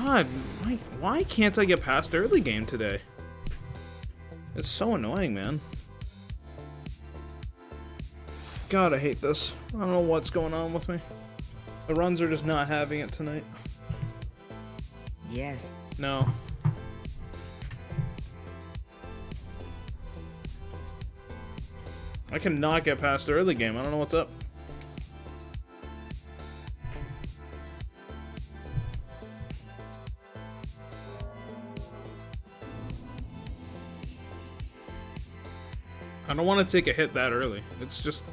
God, why can't I get past early game today? It's so annoying, man. God, I hate this. I don't know what's going on with me. The runs are just not having it tonight. Yes. No. I cannot get past the early game. I don't know what's up. I don't want to take a hit that early. It's just...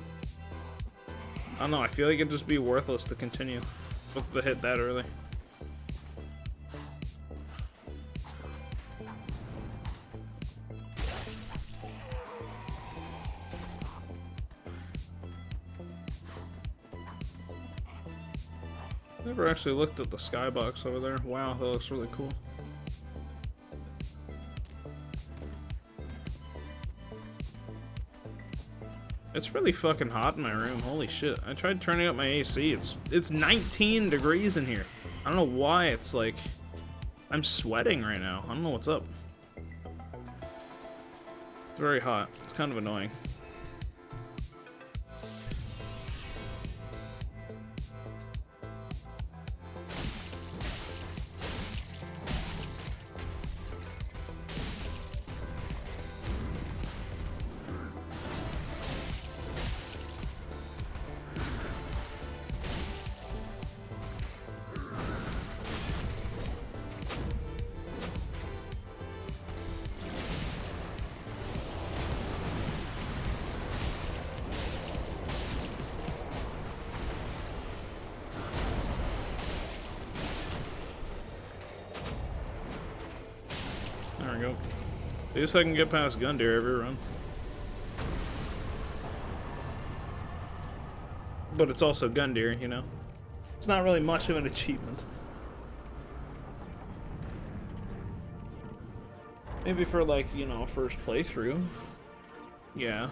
I don't know, I feel like it'd just be worthless to continue with the hit that early. Never actually looked at the skybox over there. Wow, that looks really cool. It's really fucking hot in my room. Holy shit. I tried turning up my AC. It's 19 degrees in here. I don't know why it's like... I'm sweating right now. I don't know what's up. It's very hot. It's kind of annoying. There we go. At least I can get past Gundyr every run. But it's also Gundyr, you know? It's not really much of an achievement. Maybe for like, you know, first playthrough. Yeah.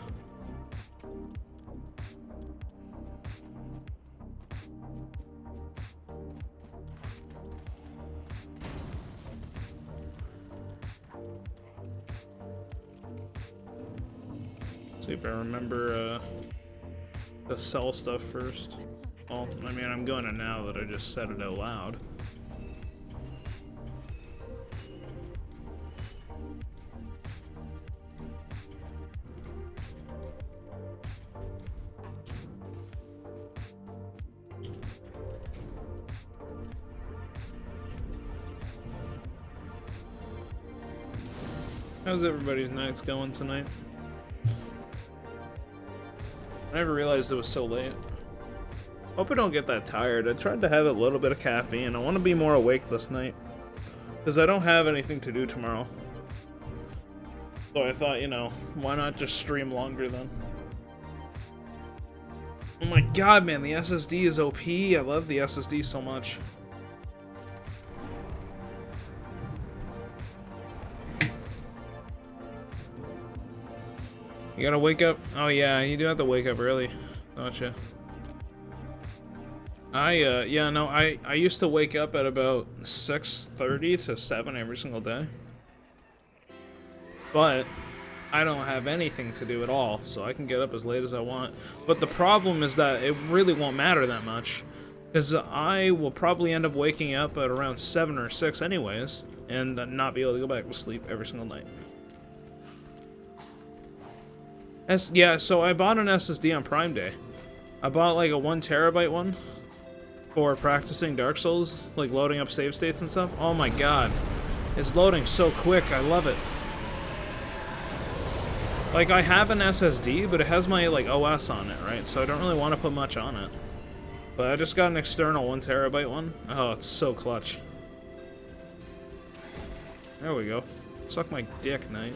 See if I remember to sell stuff first. Well, I mean, I'm going to now that I just said it out loud. How's everybody's nights going tonight? I never realized it was so late. Hope I don't get that tired. I tried to have a little bit of caffeine. I want to be more awake this night. Because I don't have anything to do tomorrow. So I thought, you know, why not just stream longer then? Oh my god, man, the SSD is OP. I love the SSD so much. You gotta wake up. Oh yeah, you do have to wake up early, don't you? Yeah, no, I used to wake up at about 6:30 to 7 every single day. But I don't have anything to do at all, so I can get up as late as I want. But the problem is that it really won't matter that much, because I will probably end up waking up at around 7 or 6 anyways, and not be able to go back to sleep every single night. Yeah, so I bought an SSD on Prime Day. I bought like a 1 terabyte one for practicing Dark Souls, like loading up save states and stuff. Oh my god. It's loading so quick, I love it. Like, I have an SSD, but it has my like OS on it, right? So I don't really want to put much on it. But I just got an external 1 terabyte one. Oh, it's so clutch. There we go. Suck my dick, Knight.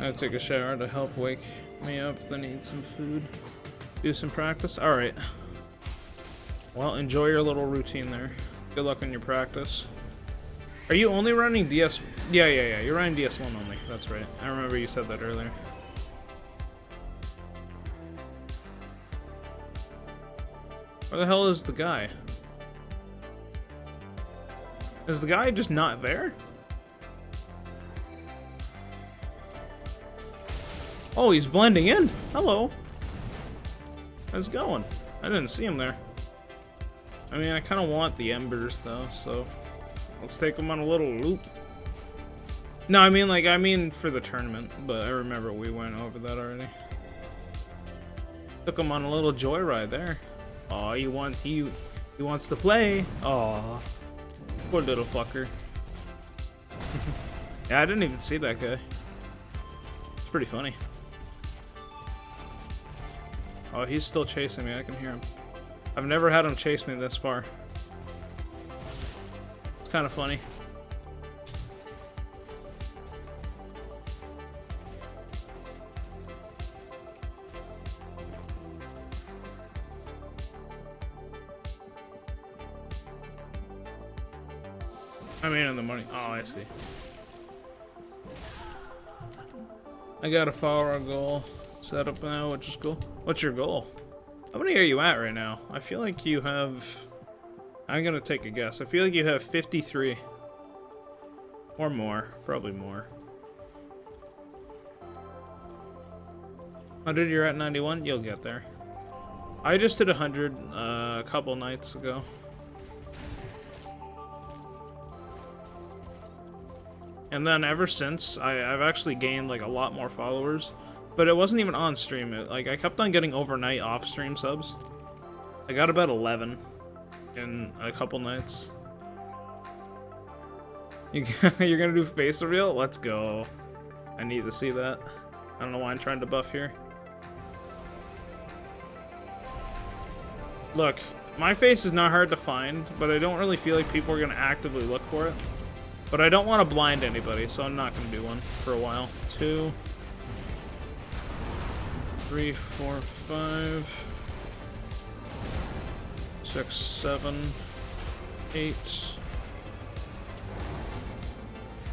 I take a shower to help wake me up, then eat some food, do some practice. Alright. Well, enjoy your little routine there. Good luck on your practice. Are you only running Yeah. You're on DS1 only. That's right. I remember you said that earlier. Where the hell is the guy? Is the guy just not there? Oh, he's blending in. Hello. How's it going? I didn't see him there. I mean, I kind of want the embers though, so let's take him on a little loop. No, I mean for the tournament, but I remember we went over that already. Took him on a little joyride there. Oh, he wants to play. Oh, poor little fucker. Yeah, I didn't even see that guy. It's pretty funny. Oh, he's still chasing me. I can hear him. I've never had him chase me this far. It's kind of funny. I mean, in the money. Oh, I see. I got a follower goal set up now, which is cool. What's your goal? How many are you at right now? I feel like you have... I'm gonna take a guess. I feel like you have 53. Or more. Probably more. 100, you're at 91? You'll get there. I just did 100 a couple nights ago. And then ever since, I've actually gained like a lot more followers. But it wasn't even on stream. I kept on getting overnight off-stream subs. I got about 11 in a couple nights. You're gonna do face reveal? Let's go. I need to see that. I don't know why I'm trying to buff here. Look, my face is not hard to find, but I don't really feel like people are gonna actively look for it. But I don't want to blind anybody, so I'm not gonna do one for a while. 2, 3, 4, 5, 6, 7, 8,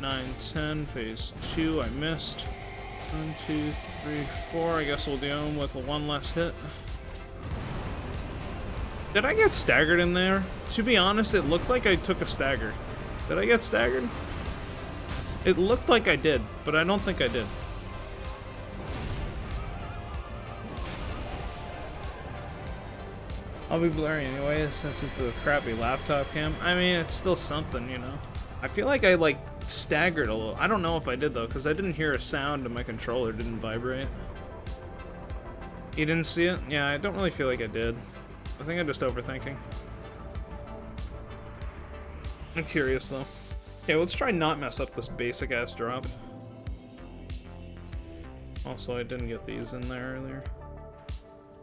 9, 10. Phase 2, I missed. 1, 2, 3, 4. I guess we'll do them with one less hit. Did I get staggered in there? To be honest, it looked like I took a stagger. Did I get staggered? It looked like I did, but I don't think I did. I'll be blurry anyway, since it's a crappy laptop cam. I mean, it's still something, you know. I feel like I, like, staggered a little. I don't know if I did, though, because I didn't hear a sound and my controller didn't vibrate. You didn't see it? Yeah, I don't really feel like I did. I think I'm just overthinking. I'm curious, though. Okay, let's try not mess up this basic-ass drop. Also, I didn't get these in there earlier.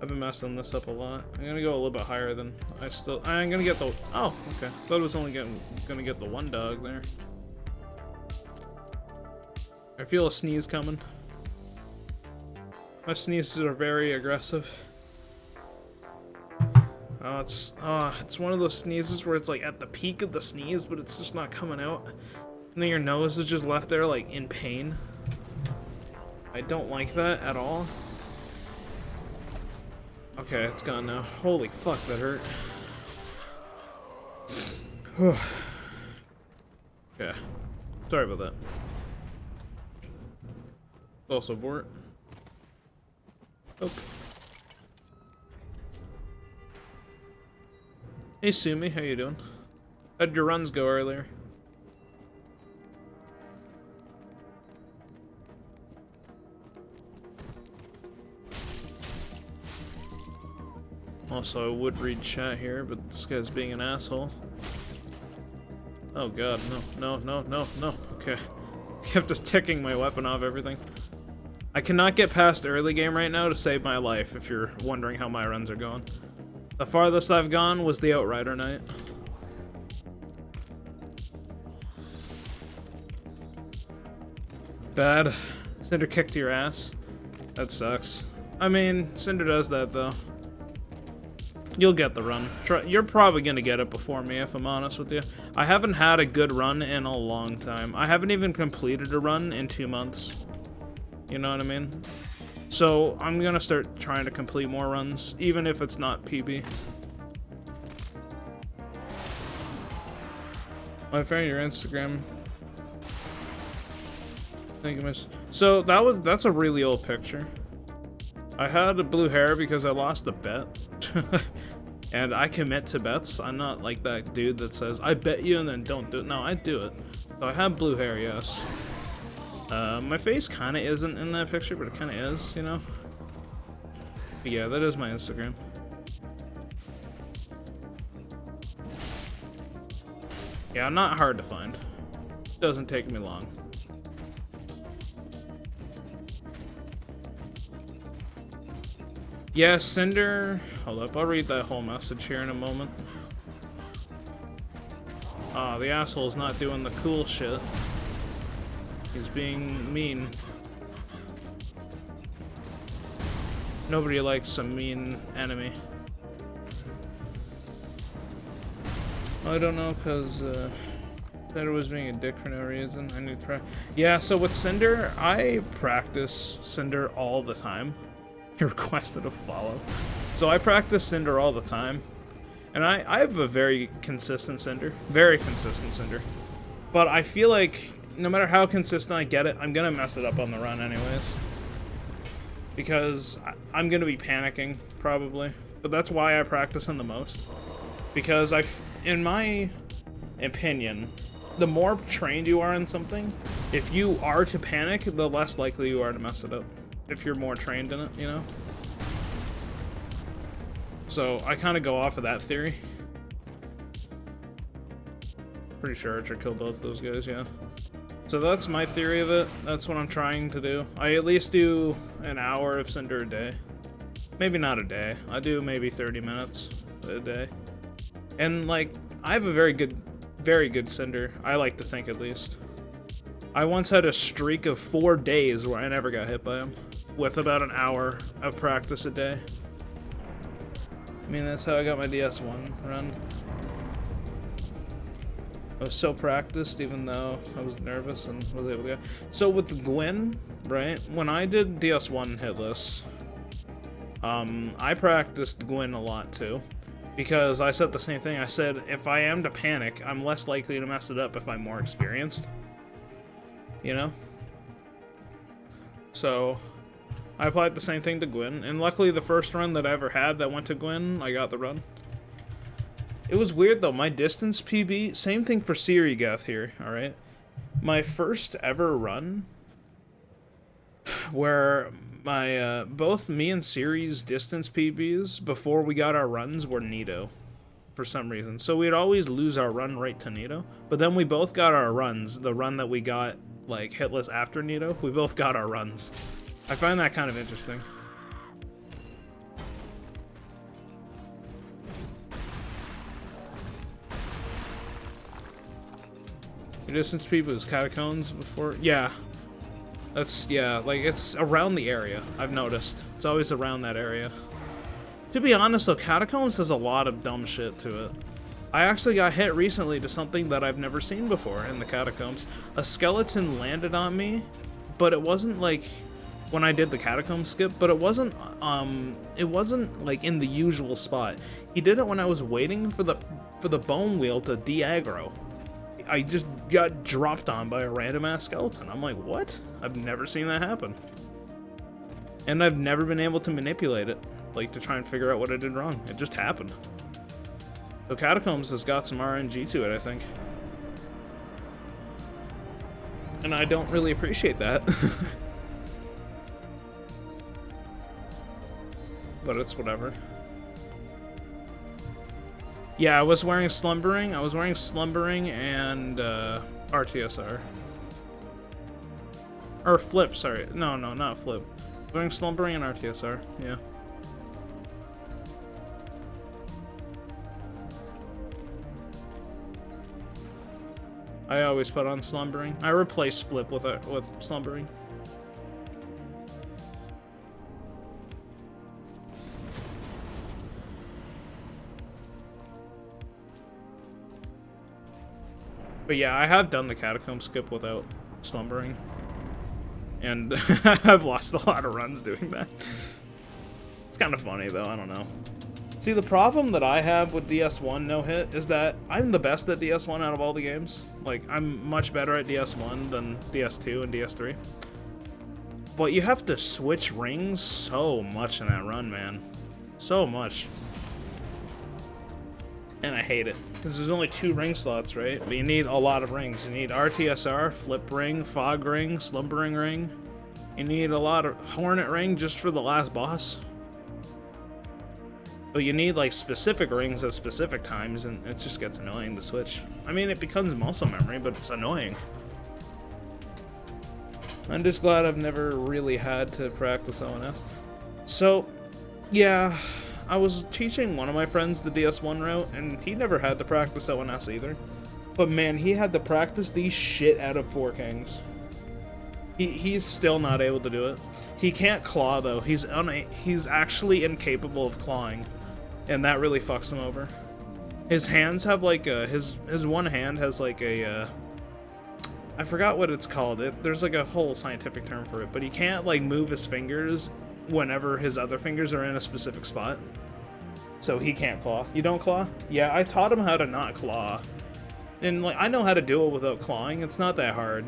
I've been messing this up a lot. I'm gonna go a little bit higher than I'm gonna get the... Oh, okay. Thought it was only gonna get the one dog there. I feel a sneeze coming. My sneezes are very aggressive. Oh, it's one of those sneezes where it's like at the peak of the sneeze, but it's just not coming out. And then your nose is just left there like in pain. I don't like that at all. Okay, it's gone now. Holy fuck, that hurt. Okay. Sorry about that. Also Vort. Oh. Hey Sumi, how you doing? How'd your runs go earlier? Also, I would read chat here, but this guy's being an asshole. Oh god, no. Okay. I kept just ticking my weapon off everything. I cannot get past early game right now to save my life, if you're wondering how my runs are going. The farthest I've gone was the Outrider night. Bad. Cinder kicked your ass. That sucks. I mean, Cinder does that though. You'll get the run. You're probably gonna get it before me, if I'm honest with you. I haven't had a good run in a long time. I haven't even completed a run in 2 months. You know what I mean? So I'm gonna start trying to complete more runs, even if it's not PB. My friend, your Instagram. Thank you, miss. So that's a really old picture. I had blue hair because I lost a bet. And I commit to bets. I'm not like that dude that says, I bet you and then don't do it. No, I do it. So I have blue hair, yes. My face kind of isn't in that picture, but it kind of is, you know? But yeah, that is my Instagram. Yeah, I'm not hard to find. Doesn't take me long. Yeah, Cinder. Hold up, I'll read that whole message here in a moment. Ah, the asshole's not doing the cool shit. He's being mean. Nobody likes a mean enemy. I don't know, cause Cinder was being a dick for no reason. I need to yeah, so with Cinder, I practice Cinder all the time. He requested a follow. So I practice Cinder all the time. And I have a very consistent Cinder. Very consistent Cinder. But I feel like no matter how consistent I get it, I'm gonna mess it up on the run anyways. Because I'm gonna be panicking, probably. But that's why I practice him the most. Because in my opinion, the more trained you are in something, if you are to panic, the less likely you are to mess it up. If you're more trained in it, you know? So, I kind of go off of that theory. Pretty sure Archer killed both those guys, yeah. So that's my theory of it. That's what I'm trying to do. I at least do an hour of Cinder a day. Maybe not a day. I do maybe 30 minutes a day. And, like, I have a very good Cinder. I like to think, at least. I once had a streak of 4 days where I never got hit by him. With about an hour of practice a day. I mean, that's how I got my DS1 run. I was so practiced, even though I was nervous and was able to get. So with Gwyn, right? When I did DS1 hitless, I practiced Gwyn a lot too. Because I said the same thing. I said, if I am to panic, I'm less likely to mess it up if I'm more experienced. You know? So I applied the same thing to Gwyn, and luckily the first run that I ever had that went to Gwyn, I got the run. It was weird though, my distance PB, same thing for Sirigeth here, alright? My first ever run, where my, both me and Siri's distance PBs before we got our runs were Nito, for some reason. So we'd always lose our run right to Nito, but then we both got our runs, the run that we got, like, hitless after Nito, we both got our runs. I find that kind of interesting. Your distance PB was Catacombs before? Yeah. That's, yeah, like, it's around the area, I've noticed. It's always around that area. To be honest, though, Catacombs has a lot of dumb shit to it. I actually got hit recently to something that I've never seen before in the Catacombs. A skeleton landed on me, but it wasn't, like, when I did the Catacomb skip, but it wasn't, like, in the usual spot. He did it when I was waiting for the bone wheel to de-aggro. I just got dropped on by a random-ass skeleton. I'm like, what? I've never seen that happen. And I've never been able to manipulate it, like, to try and figure out what I did wrong. It just happened. So Catacombs has got some RNG to it, I think. And I don't really appreciate that. But it's whatever. Yeah, I was wearing Slumbering. I was wearing Slumbering and RTSR. Or Flip, sorry. No, not Flip. I was wearing Slumbering and RTSR, yeah. I always put on Slumbering. I replace Flip with Slumbering. But yeah, I have done the catacomb skip without slumbering. And I've lost a lot of runs doing that. It's kind of funny though, I don't know. See, the problem that I have with DS1 no hit is that I'm the best at DS1 out of all the games. Like, I'm much better at DS1 than DS2 and DS3. But you have to switch rings so much in that run, man. So much. And I hate it. Because there's only 2 ring slots, right? But you need a lot of rings. You need RTSR, Flip Ring, Fog Ring, Slumbering Ring. You need a lot of Hornet Ring just for the last boss. But you need, like, specific rings at specific times, and it just gets annoying to switch. I mean, it becomes muscle memory, but it's annoying. I'm just glad I've never really had to practice ONS. So, yeah, I was teaching one of my friends the DS1 route, and he never had to practice ONS either. But man, he had to practice the shit out of 4 Kings. He's still not able to do it. He can't claw, though. He's actually incapable of clawing. And that really fucks him over. His hands have like a, his one hand has like a, I forgot what it's called. There's like a whole scientific term for it, but he can't like move his fingers whenever his other fingers are in a specific spot. So he can't claw. You don't claw? Yeah, I taught him how to not claw. And like, I know how to do it without clawing. It's not that hard.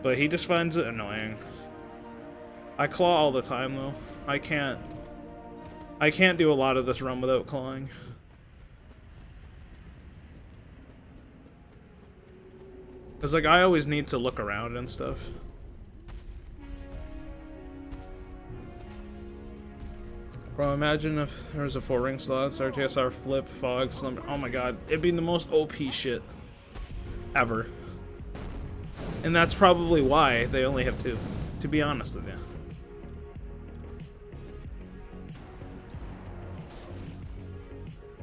But he just finds it annoying. I claw all the time though. I can't do a lot of this run without clawing. Cause like I always need to look around and stuff. Bro, imagine if there was a 4 ring slots, RTSR, Flip, Fog, Slumber. Oh my god, it'd be the most OP shit ever. And that's probably why they only have 2, to be honest with you.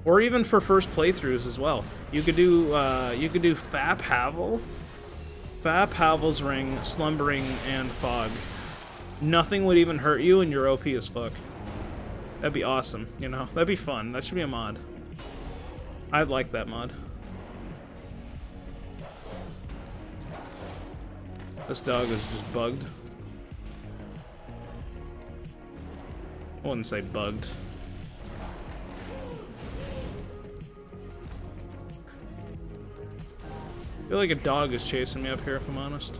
Or even for first playthroughs as well. You could do Fap Havel, Havel's Ring, Slumbering, and Fog. Nothing would even hurt you, and you're OP as fuck. That'd be awesome, you know? That'd be fun. That should be a mod. I'd like that mod. This dog is just bugged. I wouldn't say bugged. I feel like a dog is chasing me up here, if I'm honest.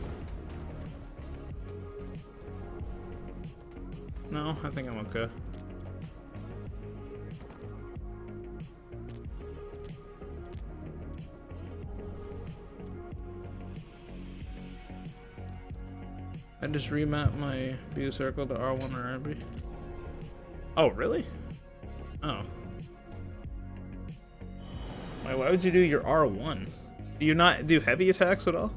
No, I think I'm okay. I just remapped my view circle to R1 or RB. Oh, really? Oh. Wait, why would you do your R1? Do you not do heavy attacks at all?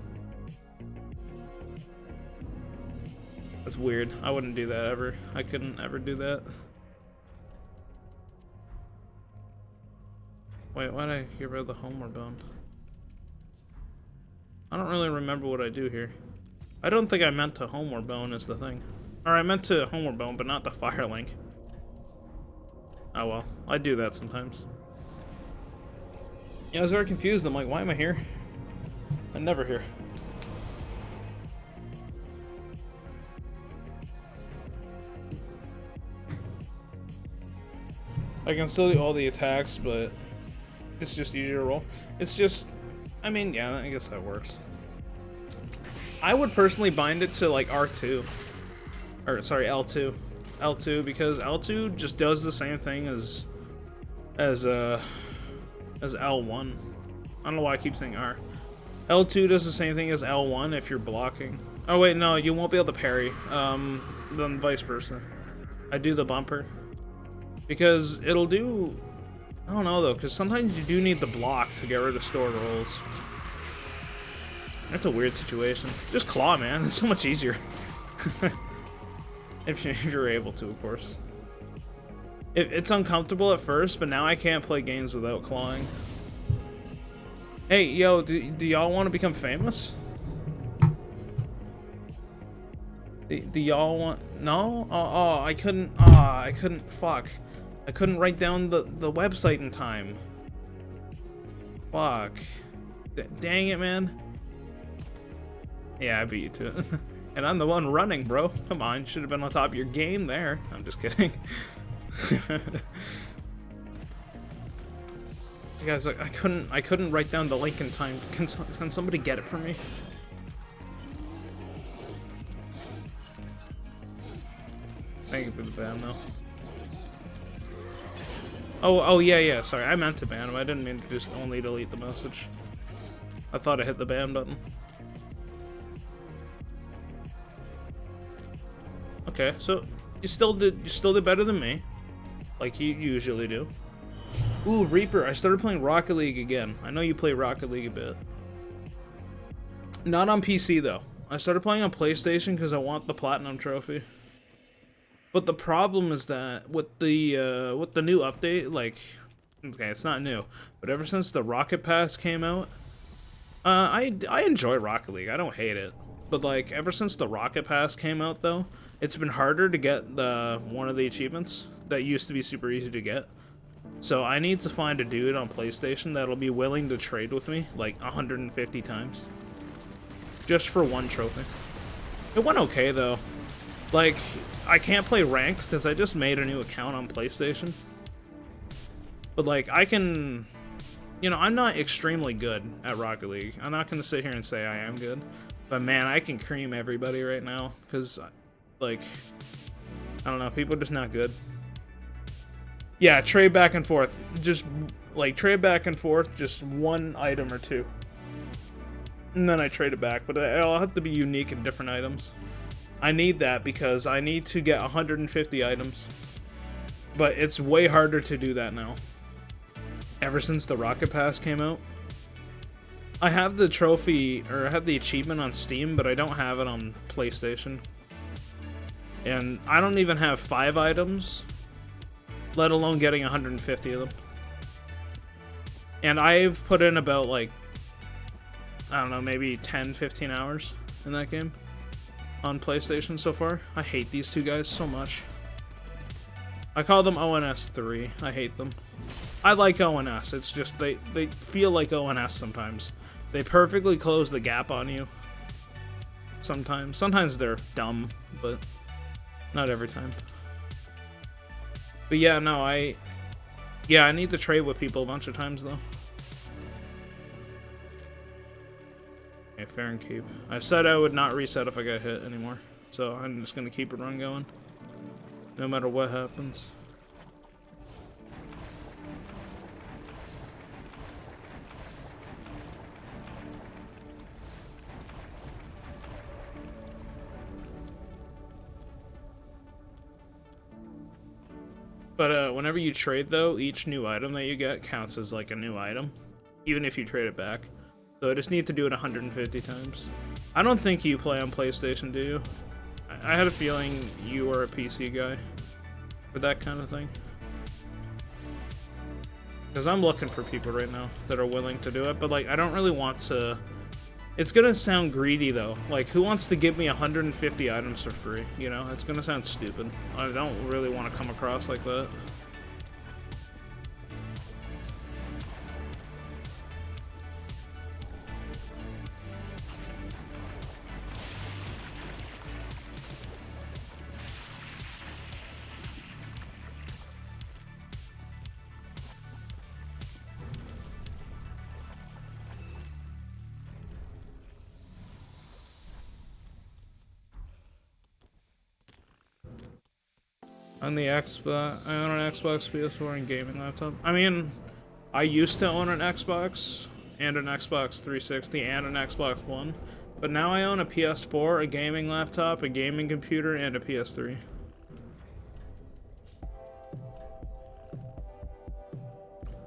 That's weird. I wouldn't do that ever. I couldn't ever do that. Wait, why'd I get rid of the homeward bound? I don't really remember what I do here. I don't think I meant to homeward bone is the thing. Or I meant to homeward bone, but not the fire link. Oh well, I do that sometimes. Yeah, I was very confused. I'm like, why am I here? I'm never here. I can still do all the attacks, but it's just easier to roll. It's just, I mean, yeah, I guess that works. I would personally bind it to like R2, or sorry, L2, because L2 just does the same thing as L1. I don't know why I keep saying R. L2 does the same thing as L1 if you're blocking. Oh wait, no, you won't be able to parry. Then vice versa. I do the bumper because it'll do. I don't know though, because sometimes you do need the block to get rid of stored rolls. That's a weird situation. Just claw, man. It's so much easier. if you're able to, of course. It's uncomfortable at first, but now I can't play games without clawing. Hey, yo, do y'all want to become famous? Do y'all want... No? Oh, I couldn't... I couldn't... Fuck. I couldn't write down the website in time. Fuck. Dang it, man. Yeah, I beat you to it. And I'm the one running, bro. Come on, should have been on top of your game there. I'm just kidding. Guys, I couldn't write down the link in time. Can somebody get it for me? Thank you for the ban, though. Oh yeah. Sorry, I meant to ban him. I didn't mean to just only delete the message. I thought I hit the ban button. Okay, so you still did better than me, like you usually do. Ooh, Reaper! I started playing Rocket League again. I know you play Rocket League a bit. Not on PC though. I started playing on PlayStation because I want the Platinum Trophy. But the problem is that with the new update, like, okay, it's not new, but ever since the Rocket Pass came out, I enjoy Rocket League. I don't hate it, but like ever since the Rocket Pass came out though, it's been harder to get one of the achievements that used to be super easy to get. So I need to find a dude on PlayStation that'll be willing to trade with me like 150 times just for one trophy. It went okay though. Like, I can't play ranked because I just made a new account on PlayStation. But like, I can, you know, I'm not extremely good at Rocket League. I'm not gonna sit here and say I am good, but man, I can cream everybody right now because, like, I don't know, people are just not good. Yeah, trade back and forth. Just like trade back and forth, just one item or two, and then I trade it back. But it'll have to be unique and different items. I need that because I need to get 150 items. But it's way harder to do that now. Ever since the Rocket Pass came out. I have the trophy, or I have the achievement on Steam, but I don't have it on PlayStation. And I don't even have 5 items, let alone getting 150 of them. And I've put in about, like, I don't know, maybe 10, 15 hours in that game on PlayStation so far. I hate these two guys so much. I call them ONS 3. I hate them. I like ONS. It's just they feel like ONS sometimes. They perfectly close the gap on you. Sometimes. Sometimes they're dumb, but not every time. But yeah, no, I need to trade with people a bunch of times though. Okay, fair and keep. I said I would not reset if I got hit anymore, so I'm just gonna keep a run going, no matter what happens. But whenever you trade though, each new item that you get counts as like a new item, even if you trade it back. So I just need to do it 150 times. I don't think you play on PlayStation, do you? I had a feeling you were a PC guy for that kind of thing. Because I'm looking for people right now that are willing to do it, but like I don't really want to. It's gonna sound greedy though. Like, who wants to give me 150 items for free? You know, it's gonna sound stupid. I don't really want to come across like that. On the Xbox, I own an Xbox, PS4, and gaming laptop. I mean, I used to own an Xbox, and an Xbox 360, and an Xbox One, but now I own a PS4, a gaming laptop, a gaming computer, and a PS3.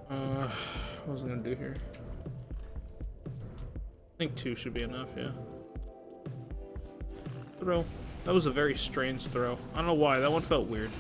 What was I gonna do here? I think 2 should be enough, yeah. Throw. That was a very strange throw. I don't know why, that one felt weird.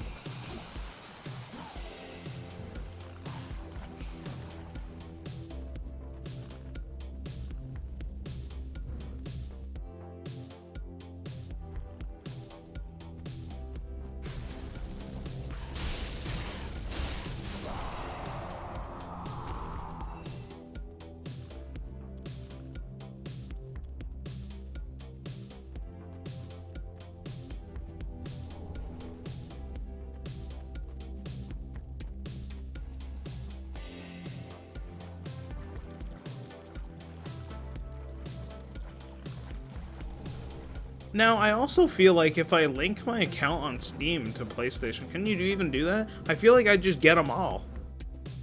Now, I also feel like if I link my account on Steam to PlayStation, can you even do that? I feel like I just get them all.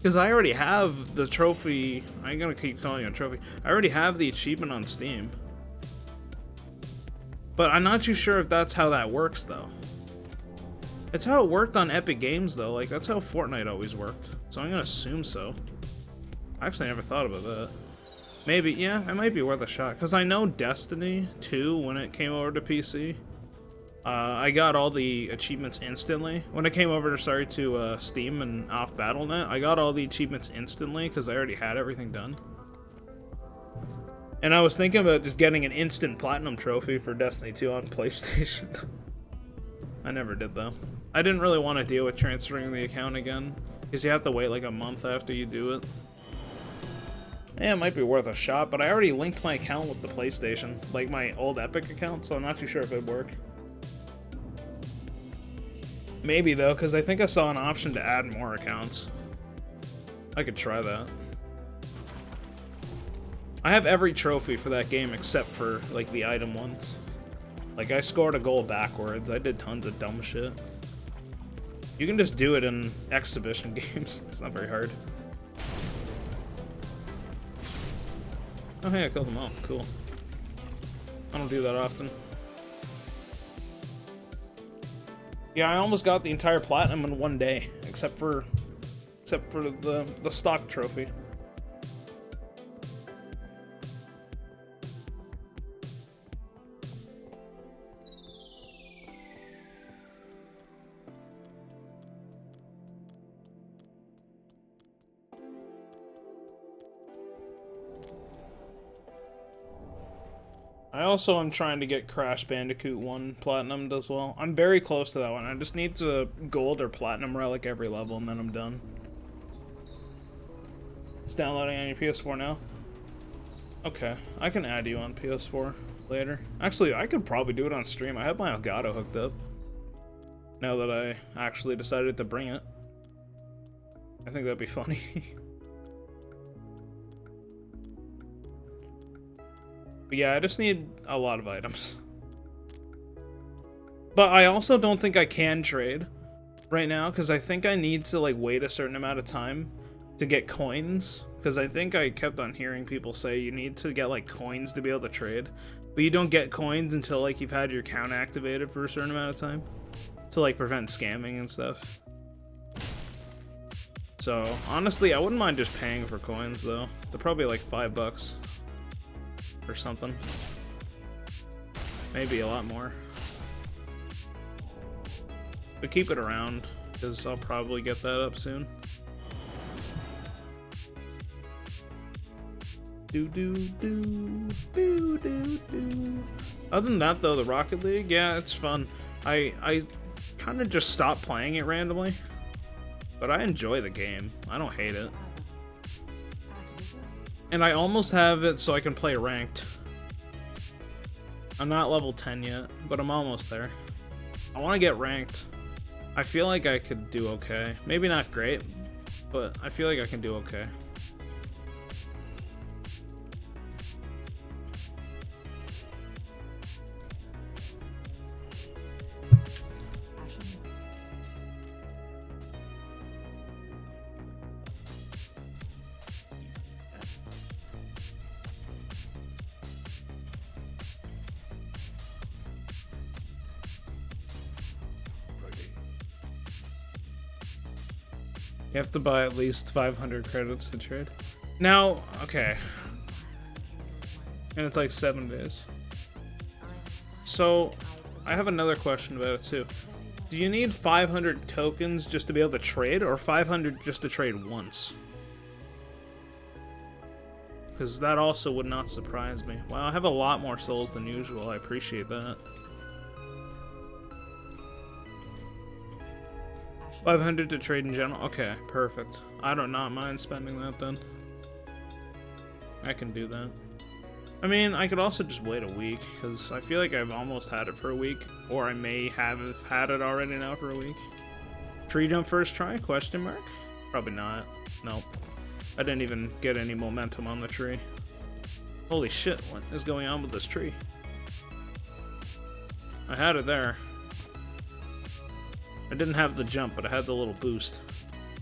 Because I already have the trophy. I'm gonna keep calling it a trophy. I already have the achievement on Steam. But I'm not too sure if that's how that works, though. It's how it worked on Epic Games, though. Like, that's how Fortnite always worked. So I'm gonna assume so. I actually never thought about that. Maybe, yeah, it might be worth a shot. Because I know Destiny 2, when it came over to PC, I got all the achievements instantly. When it came over, to Steam and off Battle.net, I got all the achievements instantly because I already had everything done. And I was thinking about just getting an instant platinum trophy for Destiny 2 on PlayStation. I never did, though. I didn't really want to deal with transferring the account again, because you have to wait like a month after you do it. Yeah, it might be worth a shot, but I already linked my account with the PlayStation, like my old Epic account, so I'm not too sure if it'd work. Maybe, though, because I think I saw an option to add more accounts. I could try that. I have every trophy for that game except for, like, the item ones. Like, I scored a goal backwards. I did tons of dumb shit. You can just do it in exhibition games. It's not very hard. Oh, hey, I killed them all. Cool. I don't do that often. Yeah, I almost got the entire platinum in one day, except for the stock trophy. I also am trying to get Crash Bandicoot 1 platinumed as well. I'm very close to that one. I just need to gold or platinum relic every level and then I'm done. It's downloading on your PS4 now? Okay, I can add you on PS4 later. Actually, I could probably do it on stream. I have my Elgato hooked up. Now that I actually decided to bring it. I think that'd be funny. But yeah, I just need a lot of items. But I also don't think I can trade right now, because I think I need to like wait a certain amount of time to get coins. Because I think I kept on hearing people say you need to get like coins to be able to trade. But you don't get coins until like you've had your account activated for a certain amount of time. To like prevent scamming and stuff. So honestly, I wouldn't mind just paying for coins though. They're probably like $5 or something. Maybe a lot more. But keep it around, because I'll probably get that up soon. Other than that though, the Rocket League, yeah, it's fun. I kind of just stopped playing it randomly. But I enjoy the game. I don't hate it. And I almost have it so I can play ranked. I'm not level 10 yet, but I'm almost there. I want to get ranked. I feel like I could do okay. Maybe not great, but I feel like I can do okay. You have to buy at least 500 credits to trade. Now, okay. And it's like 7 days. So, I have another question about it too. Do you need 500 tokens just to be able to trade, or 500 just to trade once? Because that also would not surprise me. Wow, I have a lot more souls than usual. I appreciate that. 500 to trade in general? Okay, perfect. I do not mind spending that then. I can do that. I mean, I could also just wait a week, because I feel like I've almost had it for a week. Or I may have had it already now for a week. Tree jump first try? Question mark? Probably not. Nope. I didn't even get any momentum on the tree. Holy shit, what is going on with this tree? I had it there. I didn't have the jump, but I had the little boost.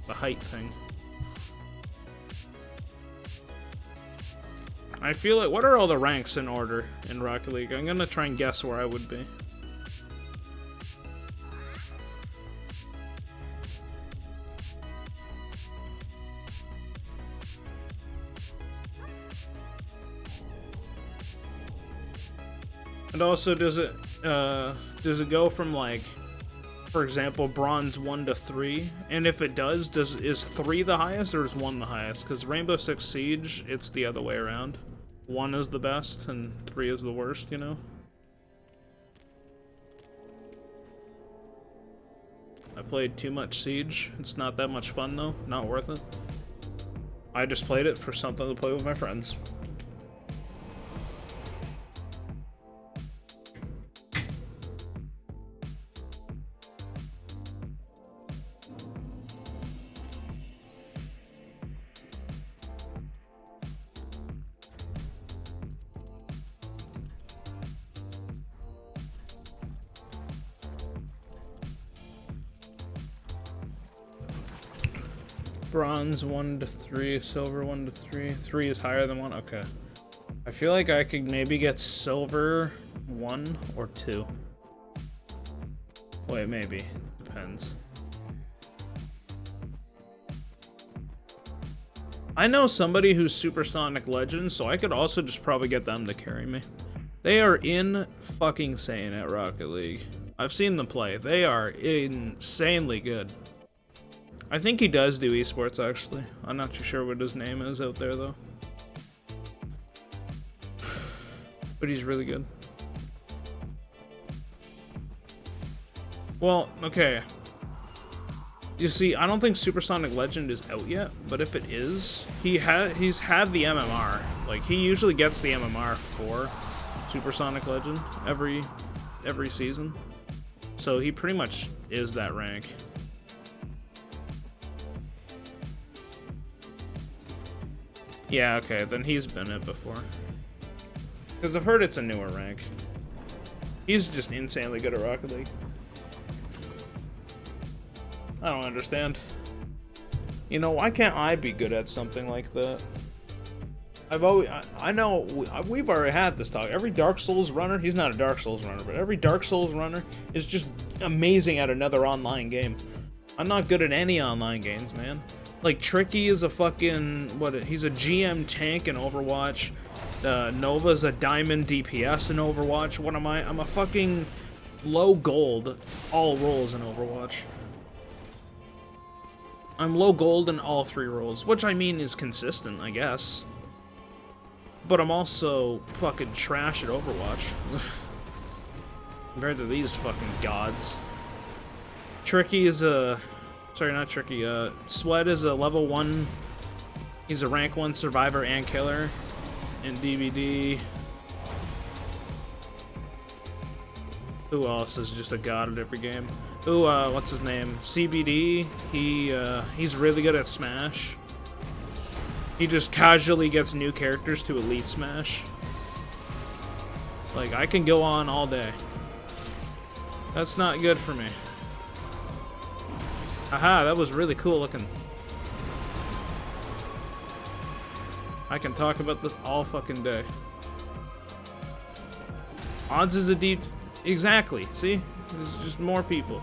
The height thing. I feel like... What are all the ranks in order in Rocket League? I'm gonna try and guess where I would be. And also, does it go from, like, for example, bronze 1 to 3? And if it does, is 3 the highest or is 1 the highest? Because Rainbow Six Siege, it's the other way around. 1 is the best and 3 is the worst, you know? I played too much Siege. It's not that much fun, though. Not worth it. I just played it for something to play with my friends. Bronze 1 to 3, silver 1 to 3. 3 is higher than 1? Okay. I feel like I could maybe get silver 1 or 2. Wait, maybe. Depends. I know somebody who's Supersonic Legend, so I could also just probably get them to carry me. They are fucking-sane at Rocket League. I've seen them play. They are insanely good. I think he does do esports, actually. I'm not too sure what his name is out there, though. But he's really good. Well, okay. You see, I don't think Supersonic Legend is out yet, but if it is, he's had the MMR. Like, he usually gets the MMR for Supersonic Legend every season. So he pretty much is that rank. Yeah, okay, then he's been it before. Because I've heard it's a newer rank. He's just insanely good at Rocket League. I don't understand. You know, why can't I be good at something like that? I know, we've already had this talk. Every Dark Souls runner, he's not a Dark Souls runner, but every Dark Souls runner is just amazing at another online game. I'm not good at any online games, man. Like, Tricky is a fucking, he's a GM tank in Overwatch. Nova's a diamond DPS in Overwatch. What am I? I'm a fucking low gold, all roles in Overwatch. I'm low gold in all 3 roles, which I mean is consistent, I guess. But I'm also fucking trash at Overwatch. Compared to these fucking gods. Tricky is a... Sorry, not Tricky. Sweat is a level 1. He's a rank 1 survivor and killer in DVD. Who else is just a god at every game? Ooh, what's his name? CBD. He's really good at Smash. He just casually gets new characters to Elite Smash. Like, I can go on all day. That's not good for me. Aha, that was really cool looking. I can talk about this all fucking day. Odds is a deep... Exactly, see? There's just more people.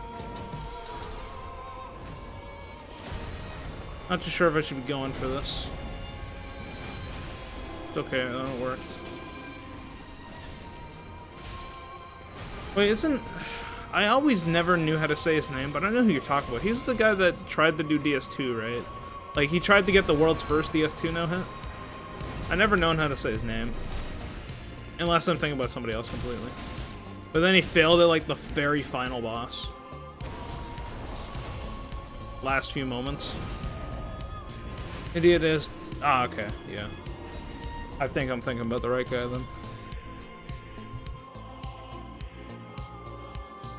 Not too sure if I should be going for this. It's okay, that worked. Wait, isn't... I always never knew how to say his name, but I know who you're talking about. He's the guy that tried to do DS2, right? Like, he tried to get the world's first DS2 no-hit. I never known how to say his name. Unless I'm thinking about somebody else completely. But then he failed at, like, the very final boss. Last few moments. Idiot is... Ah, okay, yeah. I think I'm thinking about the right guy, then.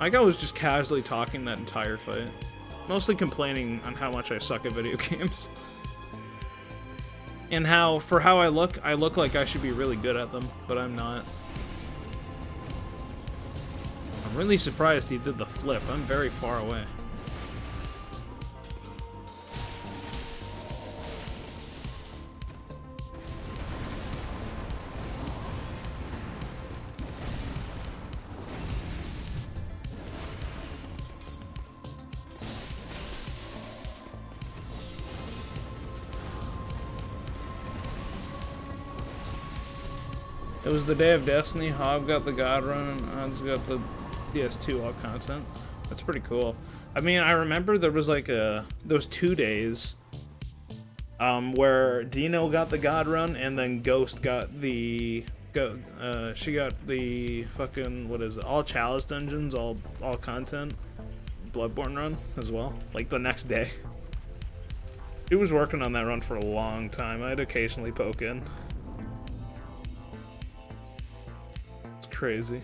Like, I was just casually talking that entire fight. Mostly complaining on how much I suck at video games. And how, for how I look like I should be really good at them, but I'm not. I'm really surprised he did the flip. I'm very far away. It was the day of Destiny. Hob got the God Run, and Hans got the PS2 all content. That's pretty cool. I mean, I remember there was like those 2 days where Dino got the God Run, and then Ghost got the she got the fucking, what is it, all Chalice dungeons, all content Bloodborne run as well, like the next day. He was working on that run for a long time. I'd occasionally poke in. Crazy.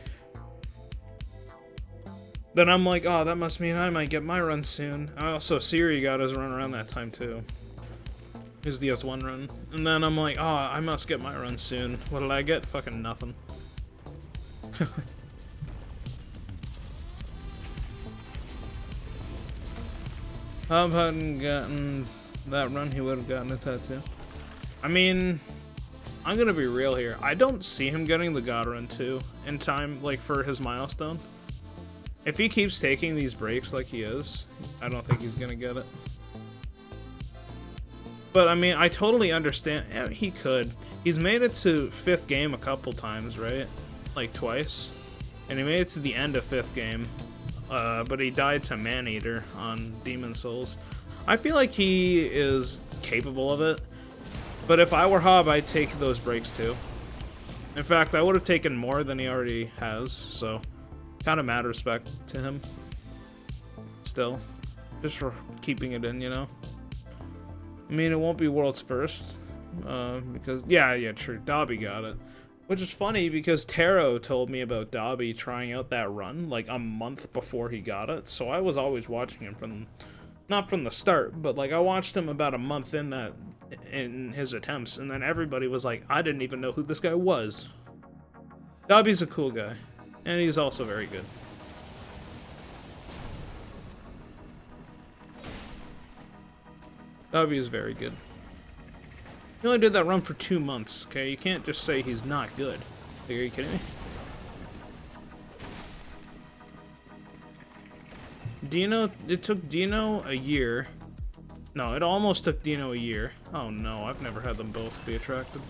Then I'm like, oh, that must mean I might get my run soon. Also, Siri got his run around that time too. His DS1 run. And then I'm like, oh, I must get my run soon. What did I get? Fucking nothing. Hob hadn't gotten that run, he would have gotten a tattoo. I mean, I'm gonna be real here. I don't see him getting the God Run 2 in time, like, for his milestone. If he keeps taking these breaks like he is, I don't think he's gonna get it. But, I mean, I totally understand. Yeah, he could. He's made it to 5th game a couple times, right? Like, twice. And he made it to the end of 5th game. But he died to Maneater on Demon Souls. I feel like he is capable of it. But if I were Hob, I'd take those breaks too. In fact, I would have taken more than he already has, so kind of mad respect to him. Still, just for keeping it in, you know? I mean, it won't be world's first, because, yeah, true, Dobby got it. Which is funny, because Taro told me about Dobby trying out that run, like, a month before he got it, so I was always watching him from, not from the start, but, like, I watched him about a month in his attempts, and then everybody was like, I didn't even know who this guy was. Dobby's a cool guy, and he's also very good. Dobby is very good. He only did that run for 2 months, okay? You can't just say he's not good. Like, are you kidding me? Dino, it took Dino a year. No, it almost took Dino a year. Oh no, I've never had them both be attracted.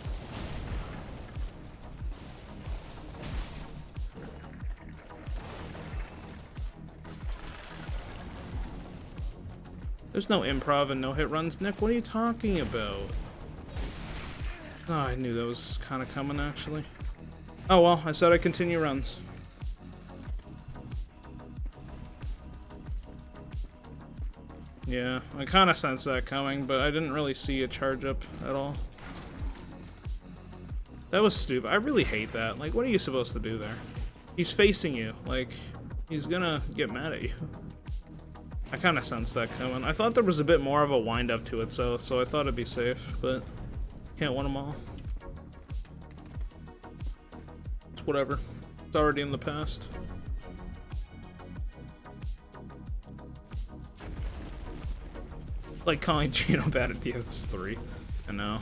There's no improv and no hit runs, Nick. What are you talking about? Oh, I knew that was kind of coming, actually. Oh well, I said I'd continue runs. Yeah, I kind of sensed that coming, but I didn't really see a charge up at all. That was stupid. I really hate that. Like, what are you supposed to do there? He's facing you. Like, he's gonna get mad at you. I kind of sensed that coming. I thought there was a bit more of a wind-up to it, so I thought it'd be safe, but can't win them all. It's whatever. It's already in the past. Like calling Gino bad at DS3. I know.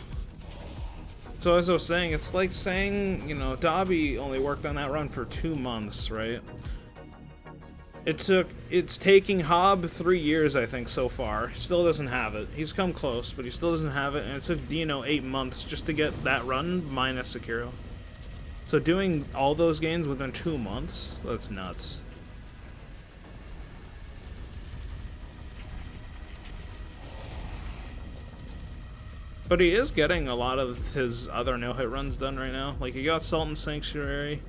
So as I was saying, it's like saying, you know, Dobby only worked on that run for 2 months, right? It's taking Hob 3 years, I think, so far. He still doesn't have it. He's come close, but he still doesn't have it, and it took Dino 8 months just to get that run minus Sekiro. So doing all those games within 2 months, that's nuts. But he is getting a lot of his other no-hit runs done right now. Like, he got Sultan Sanctuary.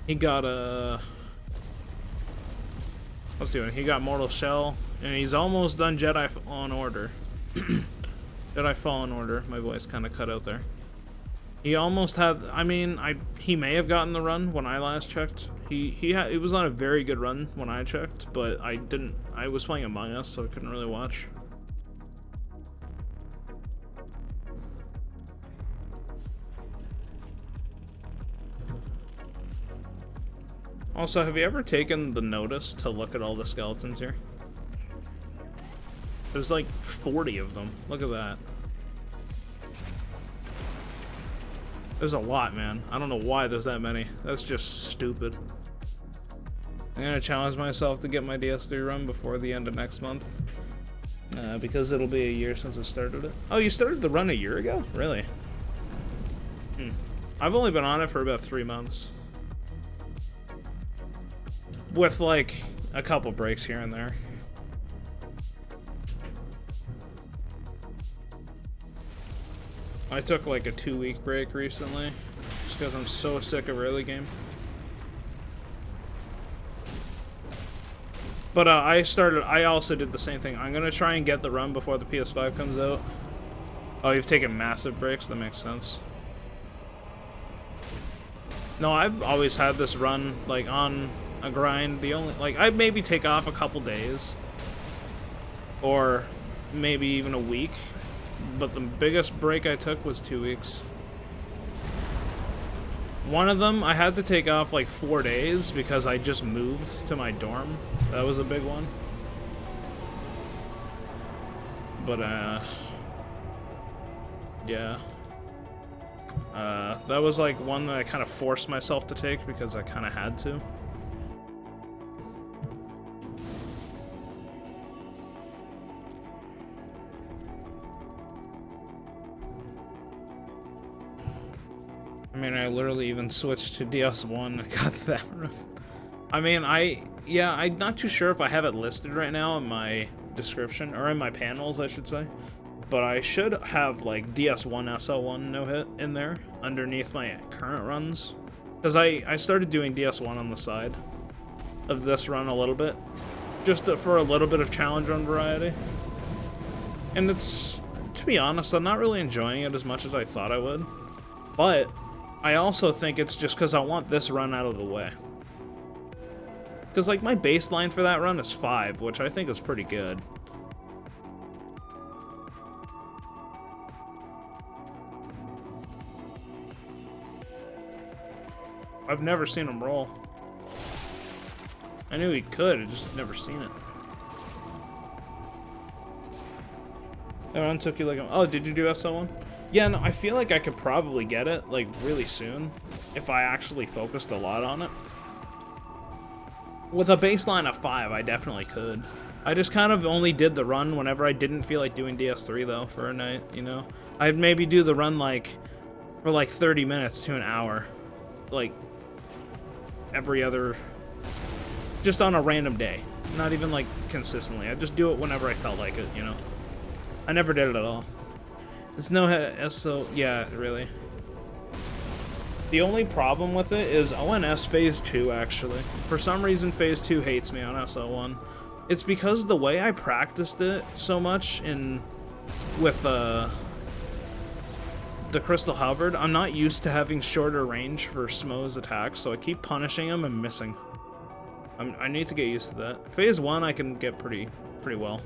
He got what's doing? He got Mortal Shell. And he's almost done Jedi Fallen Order. Jedi Fallen Order. My voice kind of cut out there. He almost had... I mean, he may have gotten the run when I last checked. It was not a very good run when I checked. But I didn't... I was playing Among Us, so I couldn't really watch. Also, have you ever taken the notice to look at all the skeletons here? There's like 40 of them. Look at that. There's a lot, man. I don't know why there's that many. That's just stupid. I'm gonna challenge myself to get my DS3 run before the end of next month. Because it'll be a year since I started it. Oh, you started the run a year ago? Really? I've only been on it for about 3 months. With like a couple breaks here and there. I took like a 2-week break recently, just because I'm so sick of early game. But I also did the same thing. I'm gonna try and get the run before the PS5 comes out. Oh, you've taken massive breaks? That makes sense. No, I've always had this run, like, on a grind. The only, like, I'd maybe take off a couple days. Or maybe even a week. But the biggest break I took was 2 weeks. One of them, I had to take off like 4 days because I just moved to my dorm. That was a big one. But, yeah. That was like one that I kind of forced myself to take because I kind of had to. I mean, I literally even switched to DS1 and got that run. I mean, I'm not too sure if I have it listed right now in my description, or in my panels, I should say. But I should have, like, DS1, SL1 no-hit in there, underneath my current runs. Because I started doing DS1 on the side of this run a little bit. Just for a little bit of challenge run variety. And it's, to be honest, I'm not really enjoying it as much as I thought I would. But I also think it's just because I want this run out of the way. Because, like, my baseline for that run is 5, which I think is pretty good. I've never seen him roll. I knew he could, I just never seen it. That run took you like, oh, did you do SL1? Yeah, no, I feel like I could probably get it, like, really soon, if I actually focused a lot on it. With a baseline of 5, I definitely could. I just kind of only did the run whenever I didn't feel like doing DS3, though, for a night, you know? I'd maybe do the run, like, for, like, 30 minutes to an hour. Like, every other... just on a random day. Not even, like, consistently. I'd just do it whenever I felt like it, you know? I never did it at all. It's no SO, yeah, really. The only problem with it is ONS Phase 2, actually. For some reason, Phase 2 hates me on SL1. It's because the way I practiced it so much with the Crystal Halberd, I'm not used to having shorter range for Smo's attacks, so I keep punishing him and missing. I need to get used to that. Phase 1, I can get pretty well.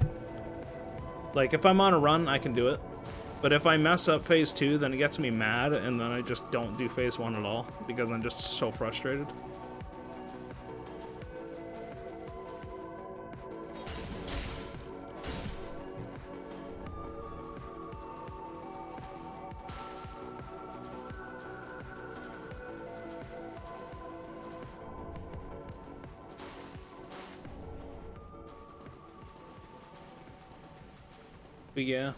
Like, if I'm on a run, I can do it. But if I mess up Phase 2, then it gets me mad, and then I just don't do Phase 1 at all, because I'm just so frustrated. But yeah.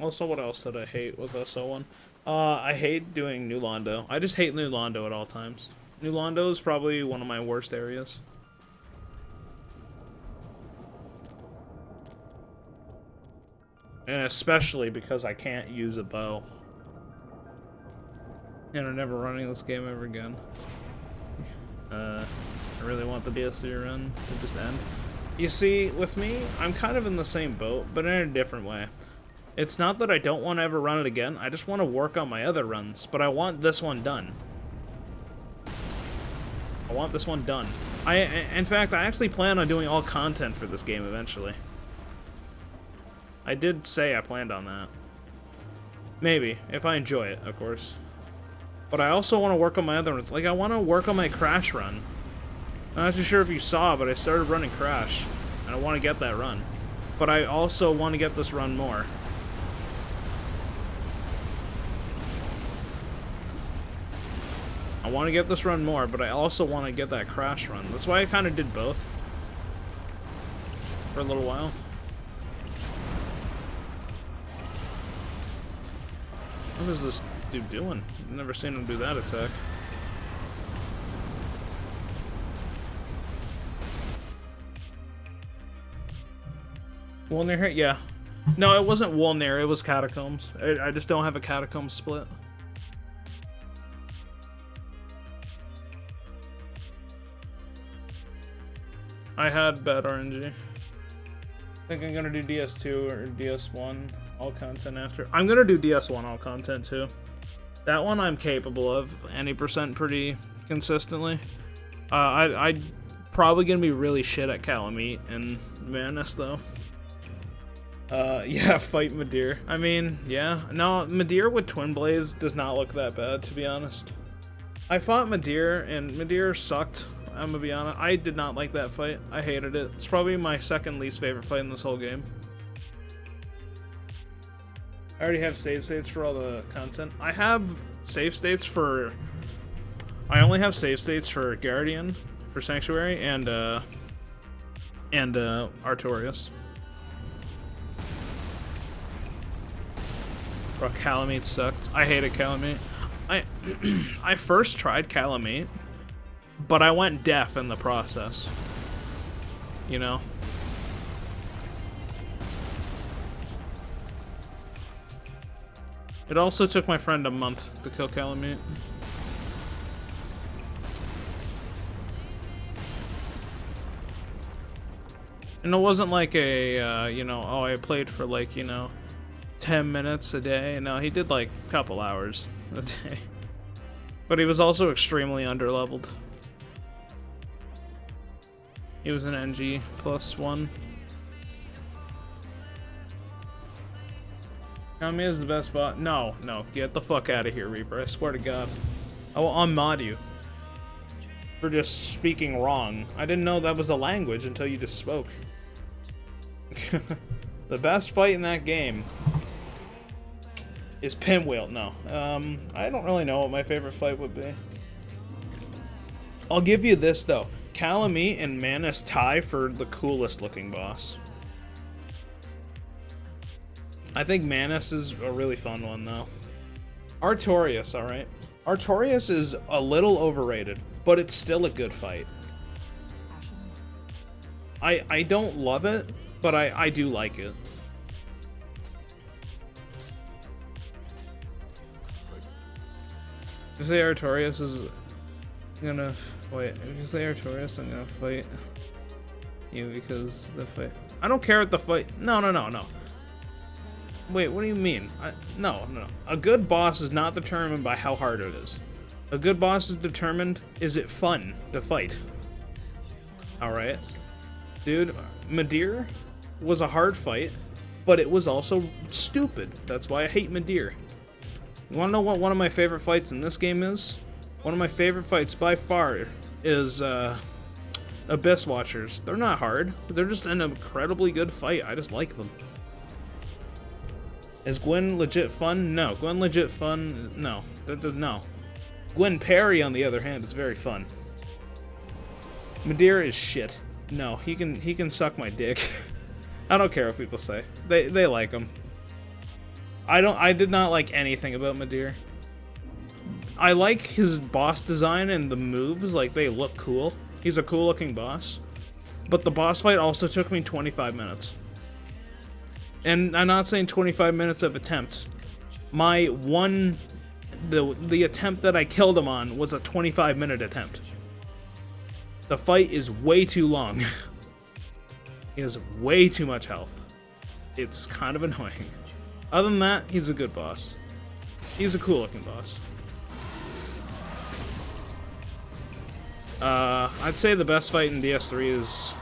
Also, what else did I hate with SO1? I hate doing New Londo. I just hate New Londo at all times. New Londo is probably one of my worst areas. And especially because I can't use a bow. And I'm never running this game ever again. I really want the DS3 run to just end. You see, with me, I'm kind of in the same boat, but in a different way. It's not that I don't want to ever run it again, I just want to work on my other runs, but I want this one done. I want this one done. In fact, I actually plan on doing all content for this game eventually. I did say I planned on that. Maybe, if I enjoy it, of course. But I also want to work on my other ones. Like, I want to work on my Crash run. I'm not too sure if you saw, but I started running Crash. And I want to get that run. But I also want to get this run more. I want to get this run more, but I also want to get that Crash run. That's why I kind of did both. For a little while. What is this dude doing? I've never seen him do that attack. Wolnir hit? Yeah. No, it wasn't Wolnir, it was Catacombs. I just don't have a Catacombs split. I had bad RNG. I think I'm gonna do DS2 or DS1 all content after. I'm gonna do DS1 all content too. That one I'm capable of any percent pretty consistently. I probably gonna be really shit at Calamite and Madness though. Yeah, fight Madeir. I mean, yeah. No, Madeir with Twin Blaze does not look that bad, to be honest. I fought Madeir, and Madeir sucked, I'm gonna be honest. I did not like that fight. I hated it. It's probably my second least favorite fight in this whole game. I already have save states for all the content. I have save states for... I only have save states for Guardian, for Sanctuary, and Artorias. Bro, Calamite sucked. I hated Calamite. I first tried Calamite, but I went deaf in the process. You know? It also took my friend a month to kill Calamite. And it wasn't like a, you know, oh, I played for like, you know, 10 minutes a day. No, he did like a couple hours a day. But he was also extremely underleveled. He was an NG +1. Kami is the best bot. No, no, get the fuck out of here, Reaper. I swear to God. I will unmod you for just speaking wrong. I didn't know that was a language until you just spoke. The best fight in that game is Pinwheel. No, I don't really know what my favorite fight would be. I'll give you this though. Calamite and Manus tie for the coolest looking boss. I think Manus is a really fun one though. Artorias, alright. Artorias is a little overrated, but it's still a good fight. I don't love it, but I do like it. If you say Artorias is gonna... Wait, if you say Artorias, I'm gonna fight you because the fight... I don't care what the fight... No. Wait, what do you mean? No. A good boss is not determined by how hard it is. A good boss is determined, is it fun to fight? Alright? Dude, Madeir was a hard fight, but it was also stupid. That's why I hate Madeir. You wanna know what one of my favorite fights in this game is? One of my favorite fights by far is Abyss Watchers. They're not hard. They're just an incredibly good fight. I just like them. Is Gwen legit fun? No. Gwen legit fun? No. No. Gwen Parry, on the other hand, is very fun. Madeir is shit. No, he can suck my dick. I don't care what people say. They like him. I did not like anything about Madeir. I like his boss design and the moves, like they look cool. He's a cool looking boss. But the boss fight also took me 25 minutes. And I'm not saying 25 minutes of attempt. The attempt that I killed him on was a 25-minute attempt. The fight is way too long. He has way too much health. It's kind of annoying. Other than that, he's a good boss. He's a cool looking boss. I'd say the best fight in DS3 is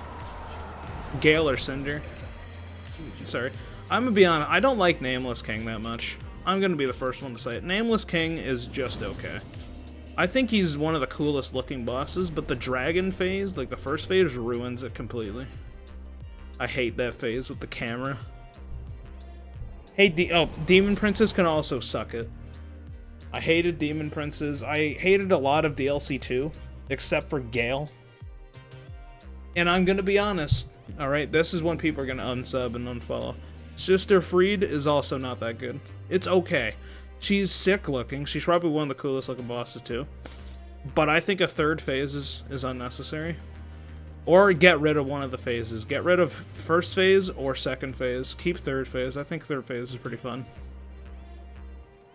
Gale or Cinder. Sorry. I'm gonna be honest, I don't like Nameless King that much. I'm gonna be the first one to say it. Nameless King is just okay. I think he's one of the coolest looking bosses, but the dragon phase, like the first phase, ruins it completely. I hate that phase with the camera. Hey, Demon Princes can also suck it. I hated Demon Princes. I hated a lot of DLC 2, except for Gale. And I'm gonna be honest, alright? This is when people are gonna unsub and unfollow. Sister Fried is also not that good. It's okay. She's sick looking. She's probably one of the coolest looking bosses too. But I think a third phase is unnecessary. Or get rid of one of the phases. Get rid of first phase or second phase. Keep third phase. I think third phase is pretty fun.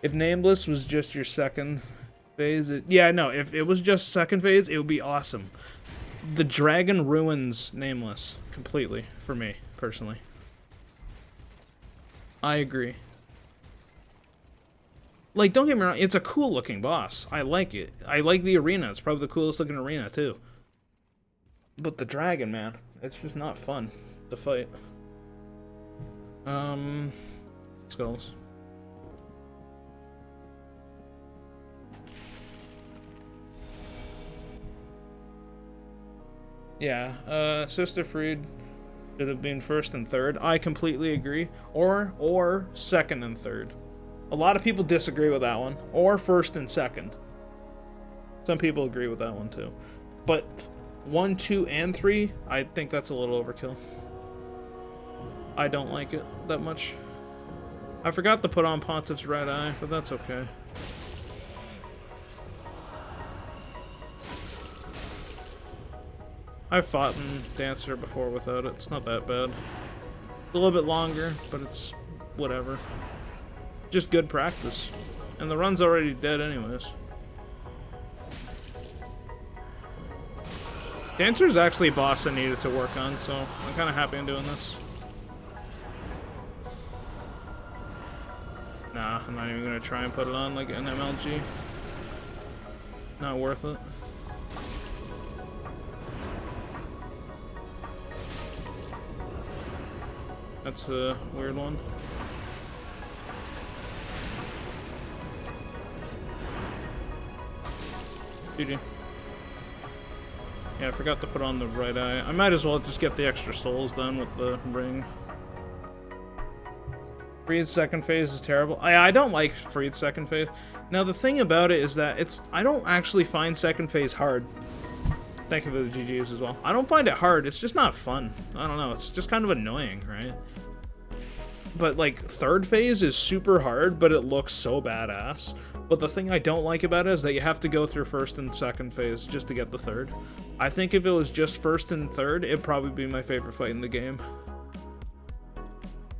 If Nameless was just your second phase, yeah, no, if it was just second phase, it would be awesome. The dragon ruins Nameless completely for me, personally. I agree. Like, don't get me wrong, it's a cool looking boss. I like it. I like the arena. It's probably the coolest looking arena, too. But the dragon, man, it's just not fun to fight. Skulls. Yeah, Sister Fried should have been first and third. I completely agree. Or second and third. A lot of people disagree with that one. Or first and second. Some people agree with that one too. But 1, 2, and 3, I think that's a little overkill. I don't like it that much. I forgot to put on Pontiff's Red Eye, but that's okay. I've fought in Dancer before without it. It's not that bad. It's a little bit longer, but it's whatever. Just good practice. And the run's already dead anyways. Dancer's actually a boss I needed to work on, so I'm kind of happy I'm doing this. Nah, I'm not even going to try and put it on like an MLG. Not worth it. That's a weird one. GG. Yeah, I forgot to put on the right eye. I might as well just get the extra souls done with the ring. Freed's second phase is terrible. I don't like Freed's second phase. Now the thing about it is that I don't actually find second phase hard. Thank you for the GGs as well. I don't find it hard, it's just not fun. I don't know, it's just kind of annoying, right? But like third phase is super hard, but it looks so badass. But the thing I don't like about it is that you have to go through first and second phase just to get the third. I think if it was just first and third, it'd probably be my favorite fight in the game.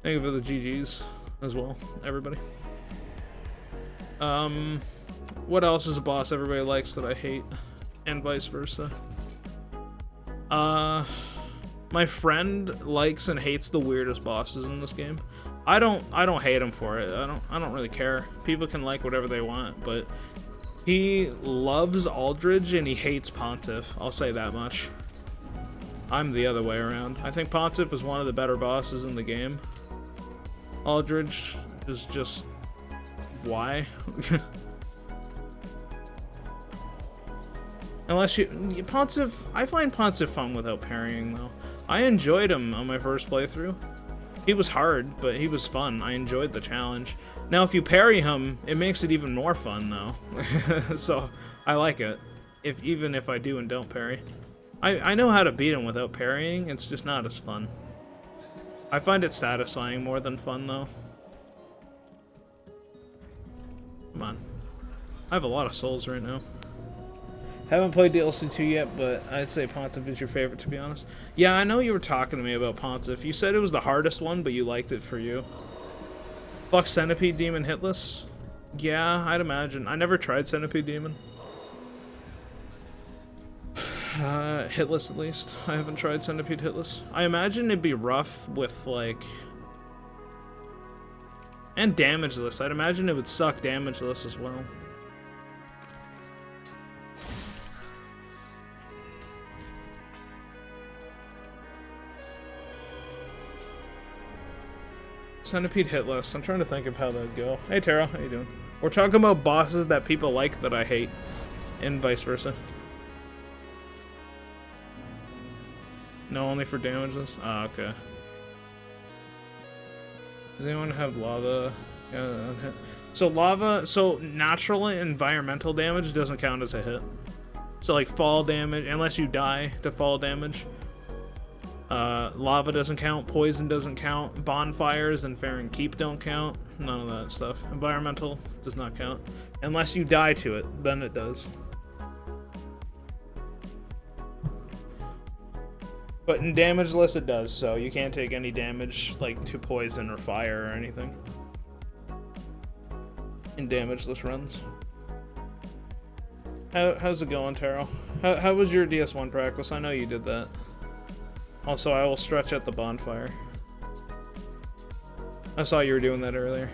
Thank you for the GGs as well, everybody. What else is a boss everybody likes that I hate? And vice versa. My friend likes and hates the weirdest bosses in this game. I don't hate him for it. I don't really care. People can like whatever they want, but he loves Aldridge and he hates Pontiff. I'll say that much. I'm the other way around. I think Pontiff is one of the better bosses in the game. Aldridge is just why? Unless Pontiff, I find Pontiff fun without parrying though. I enjoyed him on my first playthrough. He was hard, but he was fun. I enjoyed the challenge. Now, if you parry him, it makes it even more fun, though. So, I like it. Even if I do and don't parry. I know how to beat him without parrying, it's just not as fun. I find it satisfying more than fun, though. Come on. I have a lot of souls right now. Haven't played DLC 2 yet, but I'd say Pontiff is your favorite, to be honest. Yeah, I know you were talking to me about Pontiff. You said it was the hardest one, but you liked it for you. Fuck Centipede Demon Hitless? Yeah, I'd imagine. I never tried Centipede Demon. Hitless, at least. I haven't tried Centipede Hitless. I imagine it'd be rough with, like... And Damageless. I'd imagine it would suck Damageless as well. Centipede hit list. I'm trying to think of how that'd go. Hey Tara, how you doing? We're talking about bosses that people like that I hate, and vice versa. No, only for damage list? Ah, okay. Does anyone have lava? Yeah, so lava, so natural environmental damage doesn't count as a hit. So like fall damage, unless you die to fall damage. Lava doesn't count, poison doesn't count, bonfires and fair and keep don't count, none of that stuff. Environmental does not count. Unless you die to it, then it does. But in damage list it does, so you can't take any damage like to poison or fire or anything. In damage list runs. How's it going, Taro? How was your DS1 practice? I know you did that. Also, I will stretch at the bonfire. I saw you were doing that earlier.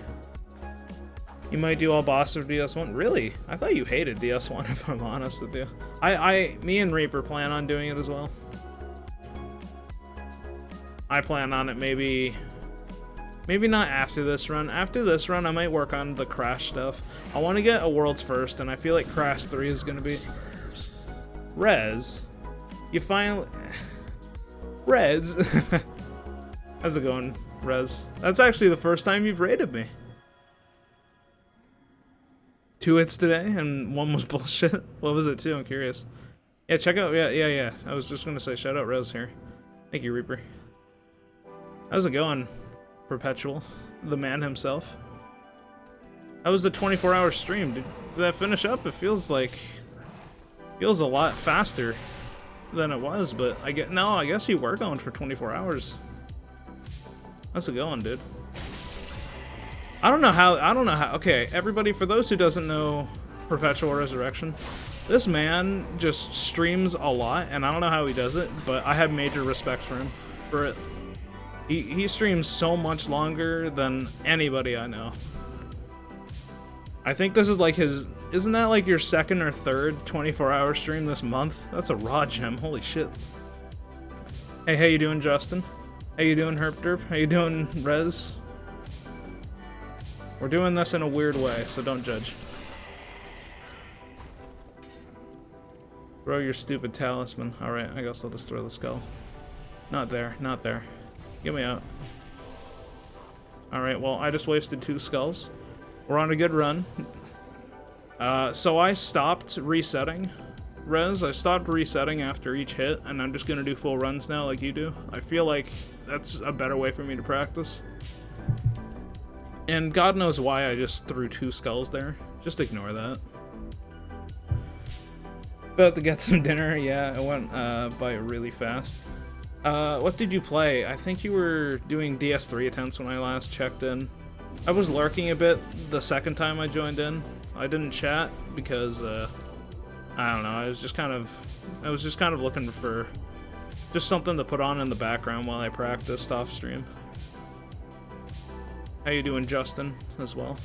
You might do all bosses of DS1? Really? I thought you hated DS1 if I'm honest with you. Me and Reaper plan on doing it as well. I plan on it maybe not after this run. After this run, I might work on the Crash stuff. I want to get a World's First, and I feel like Crash 3 is going to be... Rez? You finally... Rez? How's it going, Rez? That's actually the first time you've raided me. 2 hits today, and 1 was bullshit. What was it, too? I'm curious. Yeah, check out... Yeah. I was just going to say, shout out Rez here. Thank you, Reaper. How's it going, Perpetual? The man himself. How was the 24-hour stream? Did that finish up? It feels a lot faster than it was, but I guess you were going for 24 hours. How's it going, dude? I don't know how, okay, everybody, for those who doesn't know Perpetual Resurrection, this man just streams a lot, and I don't know how he does it, but I have major respect for him for it. He streams so much longer than anybody I know. I think this is like his... Isn't that like your second or third 24-hour stream this month? That's a raw gem. Holy shit. Hey, how you doing, Justin? How you doing, Herpderp? How you doing, Rez? We're doing this in a weird way, so don't judge. Throw your stupid talisman. Alright, I guess I'll just throw the skull. Not there, not there. Get me out. Alright, well, I just wasted 2 skulls. We're on a good run. So I stopped resetting. Rez, I stopped resetting after each hit, and I'm just gonna do full runs now like you do. I feel like that's a better way for me to practice. And God knows why I just threw 2 skulls there. Just ignore that. About to get some dinner. Yeah, it went by really fast. What did you play? I think you were doing DS3 attempts when I last checked in. I was lurking a bit the second time I joined in. I didn't chat because I don't know. I was just kind of looking for just something to put on in the background while I practiced off stream. How you doing, Justin, as well?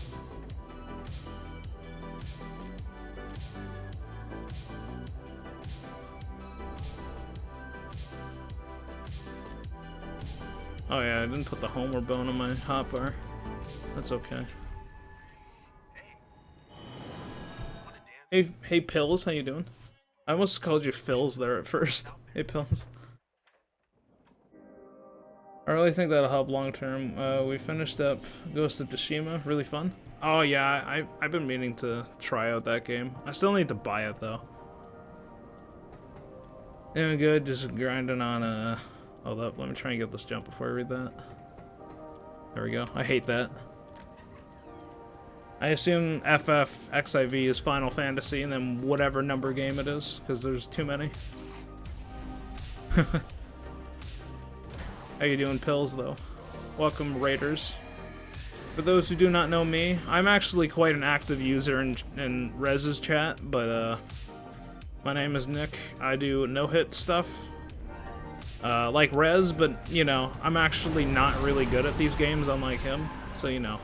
Oh yeah, I didn't put the homeward bone on my hotbar. That's okay. Hey Pills, how you doing? I almost called you Phils there at first. Hey Pills. I really think that'll help long term. We finished up Ghost of Tsushima, really fun. Oh yeah, I've been meaning to try out that game. I still need to buy it though. Doing good, just grinding on hold up, let me try and get this jump before I read that. There we go. I hate that. I assume FFXIV is Final Fantasy and then whatever number game it is, because there's too many. How you doing, Pills, though? Welcome, Raiders. For those who do not know me, I'm actually quite an active user in Rez's chat, but my name is Nick. I do no-hit stuff. Like Rez, but, you know, I'm actually not really good at these games unlike him, so, you know.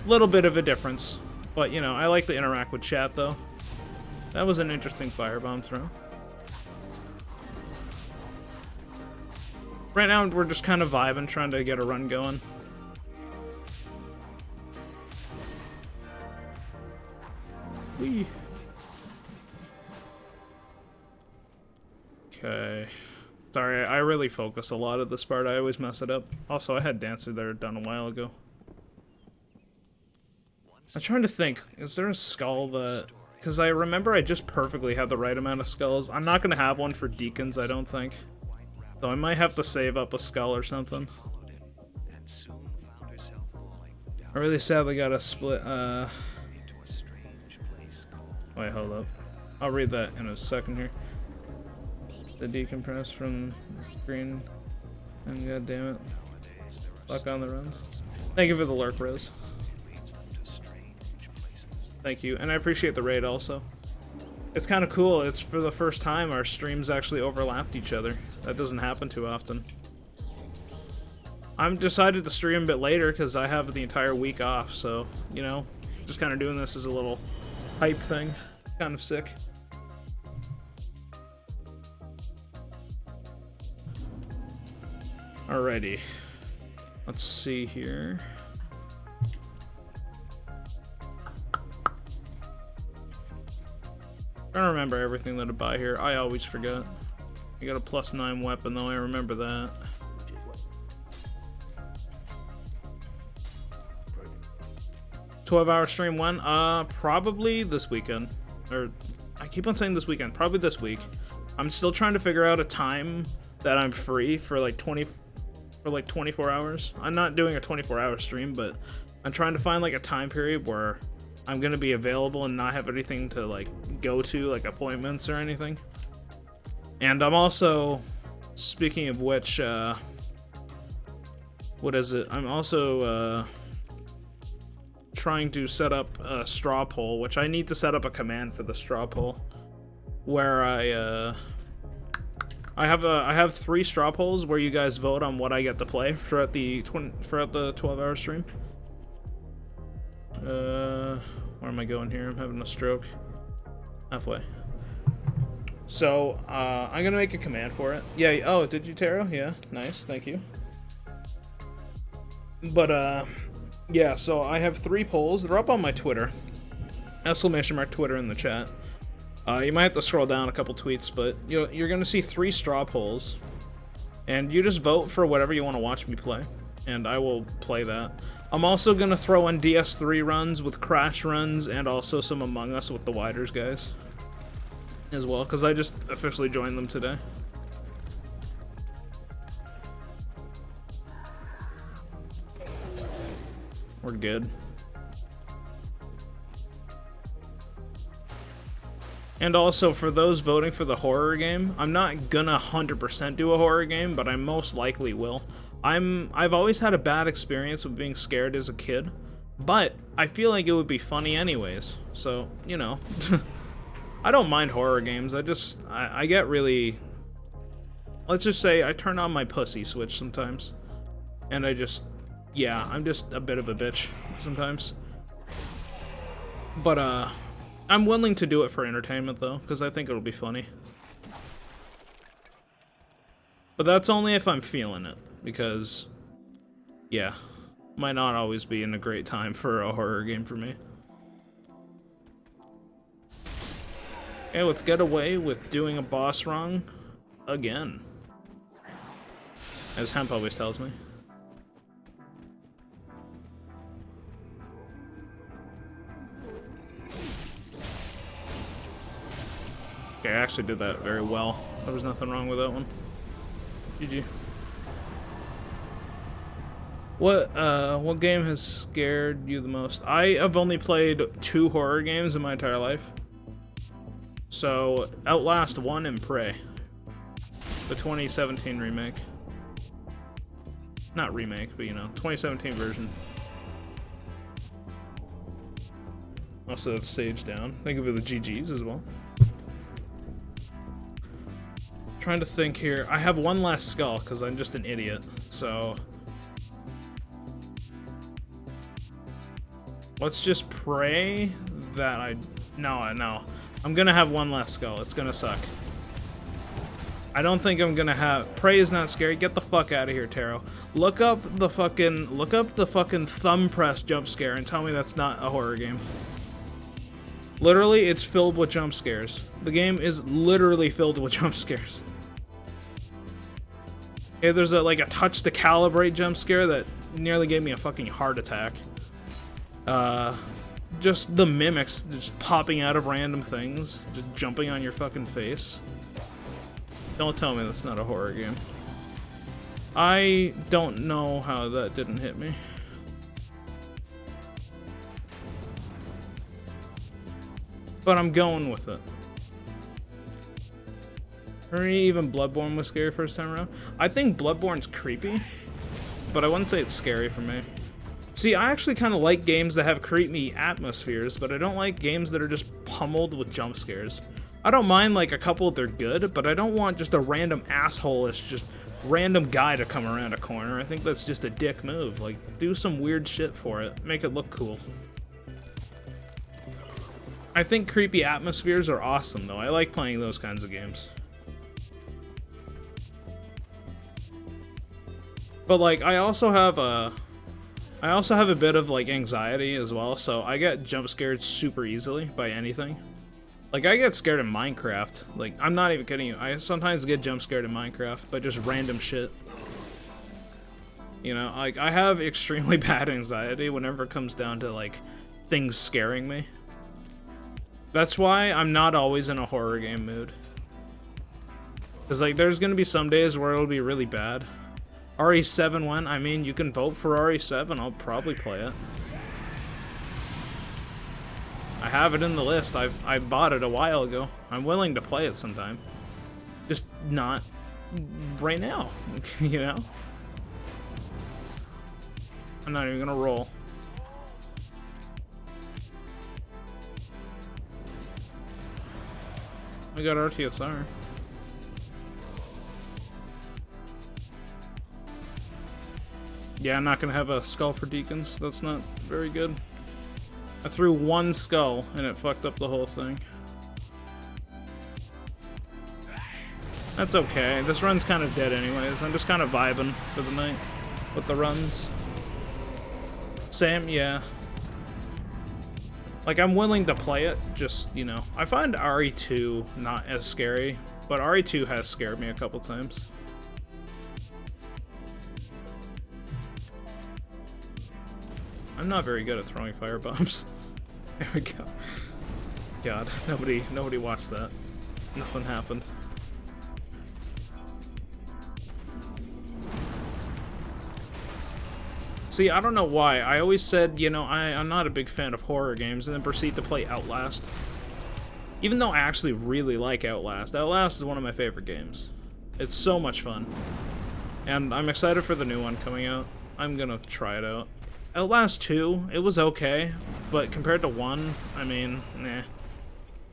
Little bit of a difference, but, you know, I like to interact with chat, though. That was an interesting firebomb throw. Right now, we're just kind of vibing, trying to get a run going. Whee. Okay. Sorry, I really focus a lot at this part. I always mess it up. Also, I had Dancer there done a while ago. I'm trying to think. Is there a skull that... Because I remember I just perfectly had the right amount of skulls. I'm not going to have one for Deacons, I don't think. So I might have to save up a skull or something. I really sadly got to split... Wait, hold up. I'll read that in a second here. The decompress from the screen. And god damn it. Fuck on the runs. Thank you for the lurk, Rose. Thank you. And I appreciate the raid also. It's kind of cool. It's for the first time our streams actually overlapped each other. That doesn't happen too often. I'm decided to stream a bit later because I have the entire week off, so, you know, just kind of doing this as a little hype thing. Kind of sick. Alrighty. Let's see here. I don't remember everything that I buy here. I always forget. I got a +9 weapon though, I remember that. "12-hour stream when? Probably this weekend. Or, I keep on saying this weekend. Probably this week. I'm still trying to figure out a time that I'm free for like 24 hours. I'm not doing a 24-hour stream, but I'm trying to find like a time period where I'm gonna be available and not have anything to like go to, like appointments or anything. And I'm also, speaking of which, what is it? I'm also trying to set up a straw poll, which I need to set up a command for the straw poll, where I have 3 straw polls where you guys vote on what I get to play throughout the 12-hour stream. Where am I going here? I'm having a stroke. Halfway. So, I'm gonna make a command for it. Yeah, oh, did you, Taro? Yeah, nice, thank you. But, yeah, so I have 3 polls. They're up on my Twitter. !Twitter in the chat. You might have to scroll down a couple tweets, but you're gonna see 3 straw polls. And you just vote for whatever you want to watch me play. And I will play that. I'm also gonna throw in DS3 runs with Crash runs and also some Among Us with the Widers guys as well, because I just officially joined them today. We're good. And also, for those voting for the horror game, I'm not gonna 100% do a horror game, but I most likely will. I've always had a bad experience with being scared as a kid, but I feel like it would be funny anyways. So, you know, I don't mind horror games. I get really, let's just say I turn on my pussy switch sometimes. And yeah, I'm just a bit of a bitch sometimes. But, I'm willing to do it for entertainment though, because I think it'll be funny. But that's only if I'm feeling it, because, yeah, might not always be in a great time for a horror game for me. Okay, let's get away with doing a boss wrong again. As Hemp always tells me. Okay, I actually did that very well. There was nothing wrong with that one. GG. What game has scared you the most? I have only played 2 horror games in my entire life. So, Outlast 1 and Prey. The 2017 remake. Not remake, but you know, 2017 version. Also, that's Sage down. Think of it the GGs as well. Trying to think here. I have one last skull because I'm just an idiot. So let's just pray that no. I'm gonna have one last skull. It's gonna suck. I don't think I'm gonna have. Prey is not scary. Get the fuck out of here, Taro. Look up the fucking thumb press jump scare and tell me that's not a horror game. Literally, it's filled with jump scares. The game is literally filled with jump scares. Yeah, there's like a touch to calibrate jump scare that nearly gave me a fucking heart attack. Just the mimics just popping out of random things, just jumping on your fucking face. Don't tell me that's not a horror game. I don't know how that didn't hit me. But I'm going with it. Or even Bloodborne was scary first time around. I think Bloodborne's creepy, but I wouldn't say it's scary for me. See, I actually kind of like games that have creepy atmospheres, but I don't like games that are just pummeled with jump scares. I don't mind like a couple if they're good, but I don't want just a random asshole-ish, just random guy to come around a corner. I think that's just a dick move. Like, do some weird shit for it. Make it look cool. I think creepy atmospheres are awesome, though. I like playing those kinds of games. But like, I also have a bit of like anxiety as well, so I get jump scared super easily by anything. Like, I get scared in Minecraft. Like, I'm not even kidding you. I sometimes get jump scared in Minecraft by just random shit. You know, like, I have extremely bad anxiety whenever it comes down to like things scaring me. That's why I'm not always in a horror game mood. Because, like, there's gonna be some days where it'll be really bad. RE7 went. I mean, you can vote for RE7. I'll probably play it. I have it in the list. I bought it a while ago. I'm willing to play it sometime. Just not right now, you know? I'm not even gonna roll. I got RTSR. Yeah, I'm not gonna have a skull for deacons. That's not very good. I threw one skull and it fucked up the whole thing. That's okay. This run's kind of dead anyways. I'm just kind of vibing for the night with the runs. Same, yeah. Like, I'm willing to play it, just, you know. I find RE2 not as scary, but RE2 has scared me a couple times. I'm not very good at throwing firebombs. There we go. God, nobody watched that. Nothing happened. See, I don't know why. I always said, you know, I'm not a big fan of horror games, and then proceed to play Outlast. Even though I actually really like Outlast. Outlast is one of my favorite games. It's so much fun. And I'm excited for the new one coming out. I'm gonna try it out. Outlast 2, it was okay, but compared to 1, I mean, nah.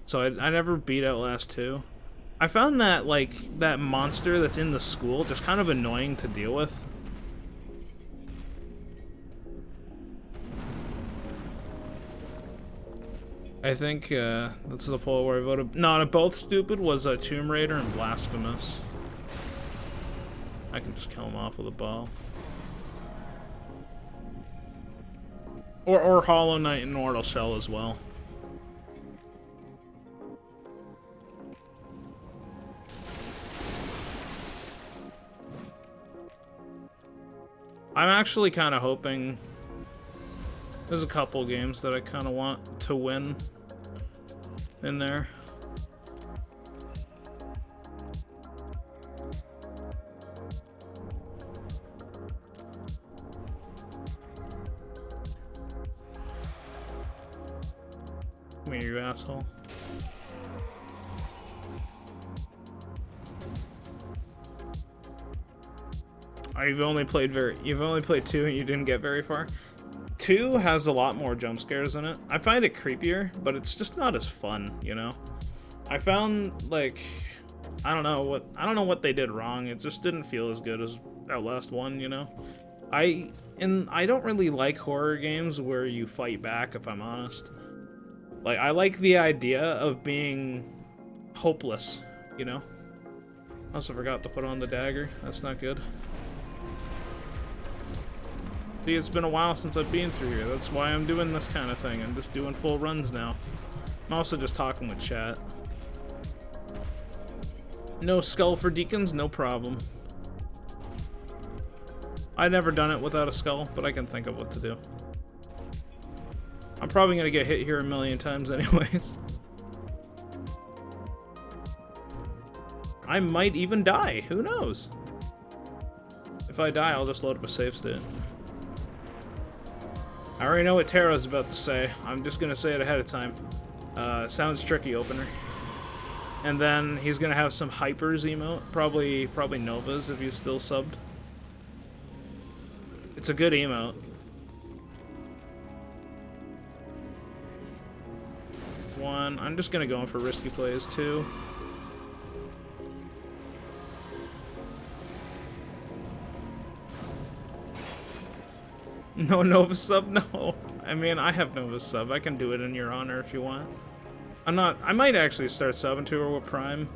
So I never beat Outlast 2. I found that, like, that monster that's in the school just kind of annoying to deal with. I think this is a poll where I voted. No, both stupid was Tomb Raider and Blasphemous. I can just kill him off with a ball. Or Hollow Knight and Mortal Shell as well. I'm actually kind of hoping. There's a couple games that I kind of want to win in there. Come here, you asshole. You've only played 2 and you didn't get very far. 2 has a lot more jump scares in it. I find it creepier, but it's just not as fun, you know? I found, like, I don't know what they did wrong. It just didn't feel as good as Outlast 1, you know? I don't really like horror games where you fight back, if I'm honest. Like, I like the idea of being hopeless, you know? I also forgot to put on the dagger. That's not good. See, it's been a while since I've been through here. That's why I'm doing this kind of thing. I'm just doing full runs now. I'm also just talking with chat. No skull for deacons? No problem. I've never done it without a skull, but I can think of what to do. I'm probably gonna get hit here a million times anyways. I might even die. Who knows? If I die, I'll just load up a save state. I already know what Taro's about to say. I'm just gonna say it ahead of time. Sounds tricky, opener. And then he's gonna have some hypers emote. Probably Novas if he's still subbed. It's a good emote. One. I'm just gonna go in for risky plays. Two. No Nova sub? No. I mean, I have Nova sub. I can do it in your honor if you want. I might actually start subbing to her with Prime.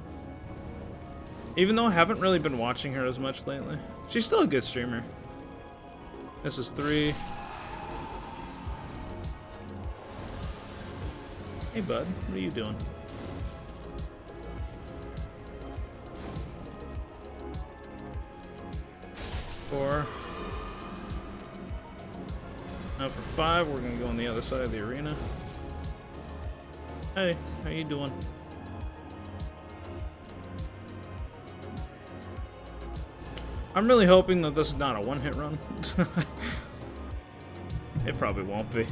Even though I haven't really been watching her as much lately. She's still a good streamer. This is 3. Hey bud, what are you doing? Four. Now for 5, we're gonna go on the other side of the arena. Hey, how you doing? I'm really hoping that this is not a one-hit run. It probably won't be.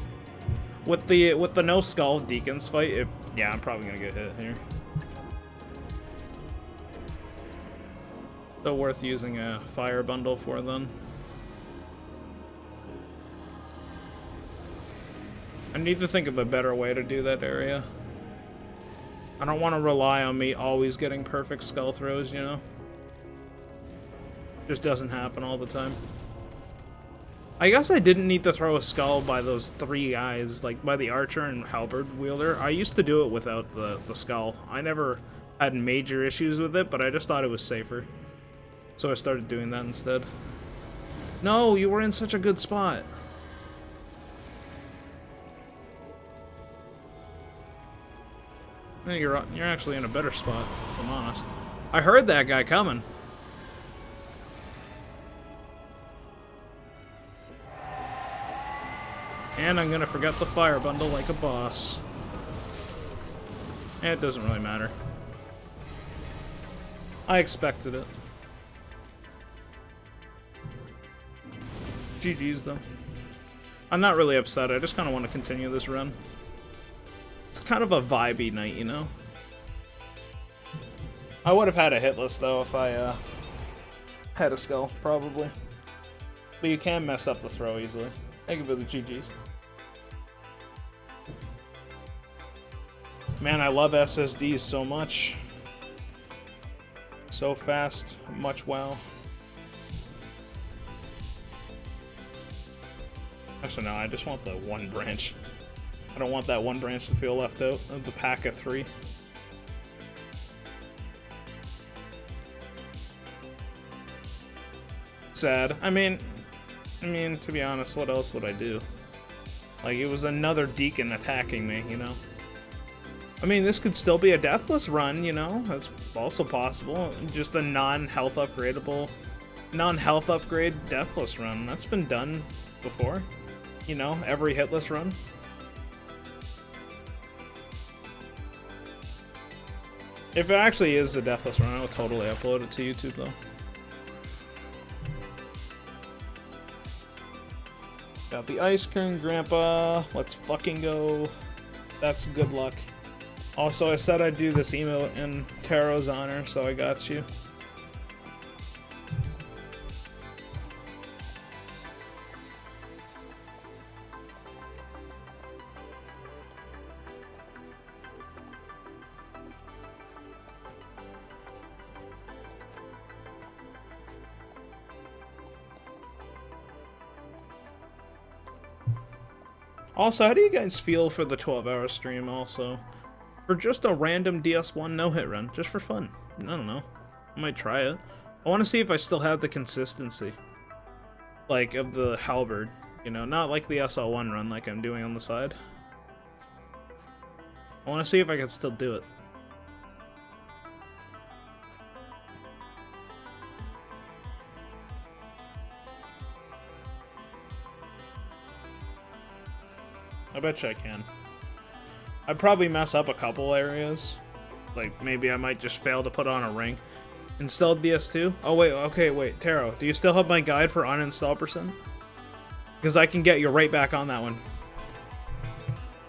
With the no skull deacons fight, yeah, I'm probably gonna get hit here. Still worth using a fire bundle for then. I need to think of a better way to do that area. I don't want to rely on me always getting perfect skull throws, you know? Just doesn't happen all the time. I guess I didn't need to throw a skull by those 3 guys, like by the archer and halberd wielder. I used to do it without the skull. I never had major issues with it, but I just thought it was safer. So I started doing that instead. No, you were in such a good spot. You're actually in a better spot, if I'm honest. I heard that guy coming. And I'm gonna forget the fire bundle like a boss. It doesn't really matter. I expected it. GG's though. I'm not really upset, I just kind of want to continue this run. It's kind of a vibey night, you know? I would have had a hitless though if I had a skull, probably. But you can mess up the throw easily. Thank you for the GG's. Man, I love SSDs so much. So fast, much wow. Actually, no, I just want the 1 branch. I don't want that 1 branch to feel left out of the pack of 3. Sad. I mean, to be honest, what else would I do? Like, it was another deacon attacking me, you know? I mean, this could still be a Deathless run, you know? That's also possible. Just a non-health upgrade Deathless run. That's been done before. You know, every hitless run. If it actually is a Deathless run, I'll totally upload it to YouTube, though. Got the ice cream, Grandpa. Let's fucking go. That's good luck. Also, I said I'd do this emote in Taro's honor, so I got you. Also, how do you guys feel for the 12-hour stream also? For just a random DS1 no-hit run, just for fun. I don't know. I might try it. I want to see if I still have the consistency. Like, of the halberd. You know, not like the SL1 run like I'm doing on the side. I want to see if I can still do it. I bet you I can. I'd probably mess up a couple areas. Like, maybe I might just fail to put on a ring. Install DS2? Oh, wait, okay, wait. Taro, do you still have my guide for uninstall %? Because I can get you right back on that one.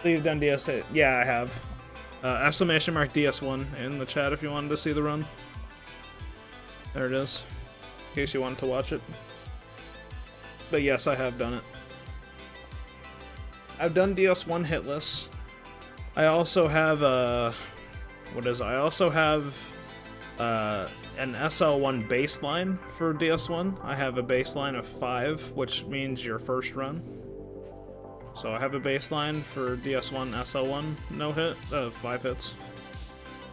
So you've done DS2? Yeah, I have. Exclamation mark DS1 in the chat if you wanted to see the run. There it is. In case you wanted to watch it. But yes, I have done it. I've done DS1 hitless. I also have I also have an SL1 baseline for DS1. I have a baseline of 5, which means your first run. So I have a baseline for DS1 SL1 no hit, 5 hits.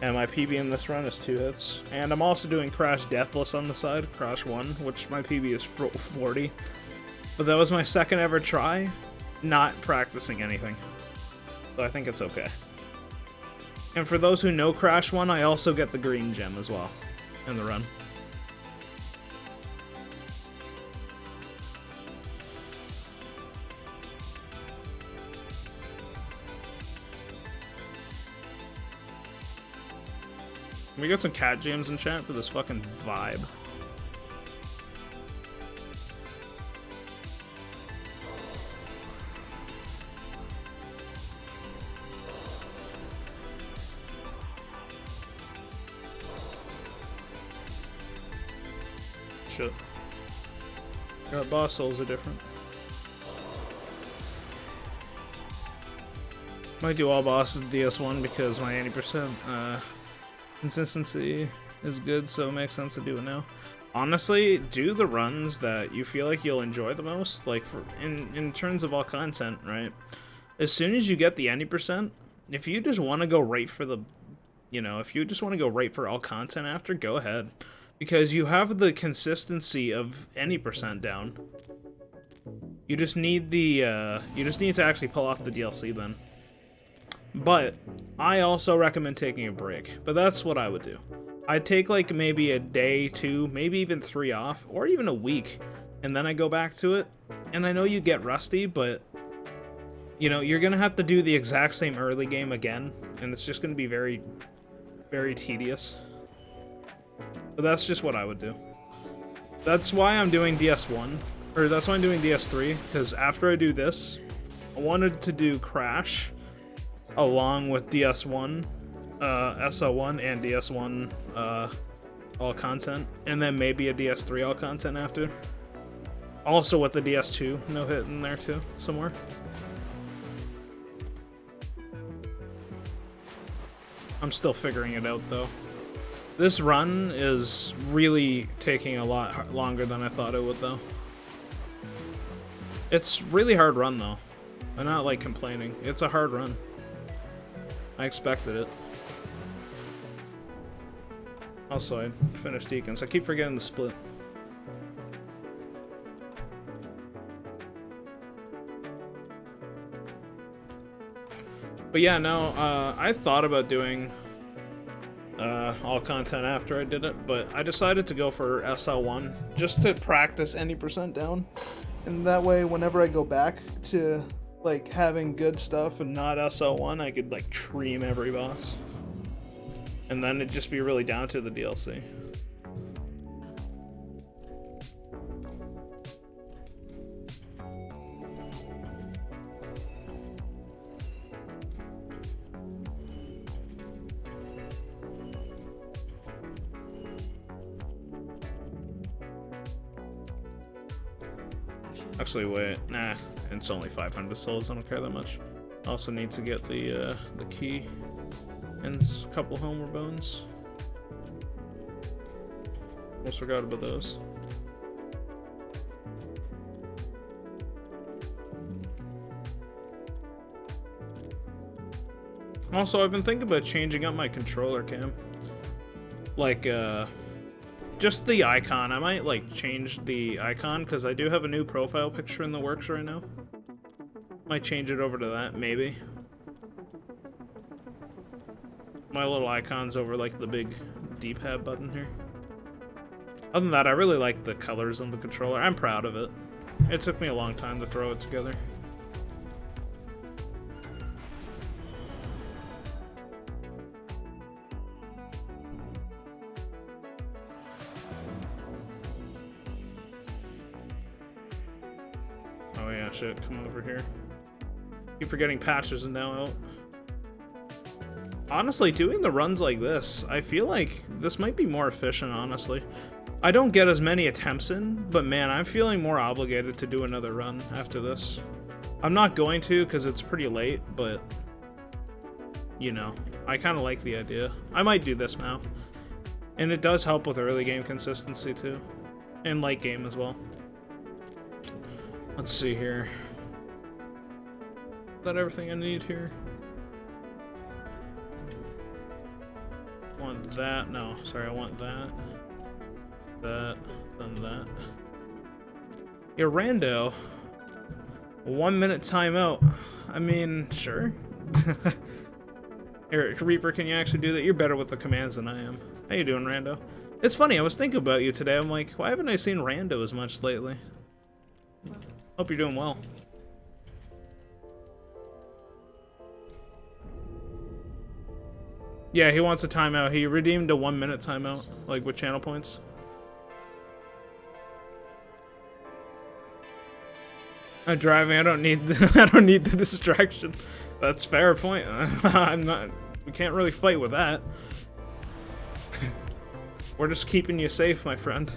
And my PB in this run is 2 hits. And I'm also doing Crash Deathless on the side, Crash 1, which my PB is 40. But that was my second ever try, not practicing anything. So I think it's okay. And for those who know Crash 1, I also get the green gem as well in the run. We got some cat jams in chat for this fucking vibe. Shit. Boss souls are different. Might do all bosses DS1 because my 80% consistency is good, so it makes sense to do it now. Honestly, do the runs that you feel like you'll enjoy the most. Like for in terms of all content, right? As soon as you get the 80%, if you just want to go right for the, if you just want to go right for all content after, go ahead. Because you have the consistency of any % down. You just need the, you just need to actually pull off the DLC then. But I also recommend taking a break. But that's what I would do. I'd take like maybe a day, 2, maybe even 3 off, or even a week, and then I go back to it. And I know you get rusty, but you're gonna have to do the exact same early game again, and it's just gonna be very, very tedious. But that's just what I would do. That's why I'm doing DS1, or that's why I'm doing DS3, because after I do this, I wanted to do Crash along with DS1, SL1, and DS1 all content, and then maybe a DS3 all content after. Also with the DS2 no hit in there too, somewhere. I'm still figuring it out though. This run is really taking a lot longer than I thought it would, though. It's really hard run, though. I'm not, like, complaining. It's a hard run. I expected it. Also, I finished Deacons. I keep forgetting the split. But yeah, no, I thought about doing all content after I did it, but I decided to go for SL1 just to practice any % down, and that way whenever I go back to like having good stuff and not SL1, I could like tream every boss, and then it'd just be really down to the DLC. Actually, wait, nah, it's only 500 souls, I don't care that much. Also need to get the key and a couple Homer bones. Almost forgot about those. Also, I've been thinking about changing up my controller cam. Like, just the icon. I might like change the icon because I do have a new profile picture in the works right now. Might change it over to that, maybe. My little icons over like the big D-pad button here. Other than that, I really like the colors on the controller. I'm proud of it. It took me a long time to throw it together. Oh yeah, shit, come over here. Keep forgetting patches and now out. Honestly, doing the runs like this, I feel like this might be more efficient, honestly. I don't get as many attempts in, but man, I'm feeling more obligated to do another run after this. I'm not going to because it's pretty late, but you know, I kind of like the idea. I might do this now. And it does help with early game consistency too. And late game as well. Let's see here. Is that everything I need here? Want that? No, sorry, I want that. That, then that. Yeah, rando. 1 minute timeout. I mean, sure. Here, Reaper, can you actually do that? You're better with the commands than I am. How you doing, Rando? It's funny, I was thinking about you today. I'm like, why haven't I seen Rando as much lately? Hope you're doing well. Yeah, he wants a timeout. He redeemed a 1 minute timeout, like with channel points. I'm driving. I don't need. I don't need the distraction. That's fair point. I'm not. We can't really fight with that. We're just keeping you safe, my friend.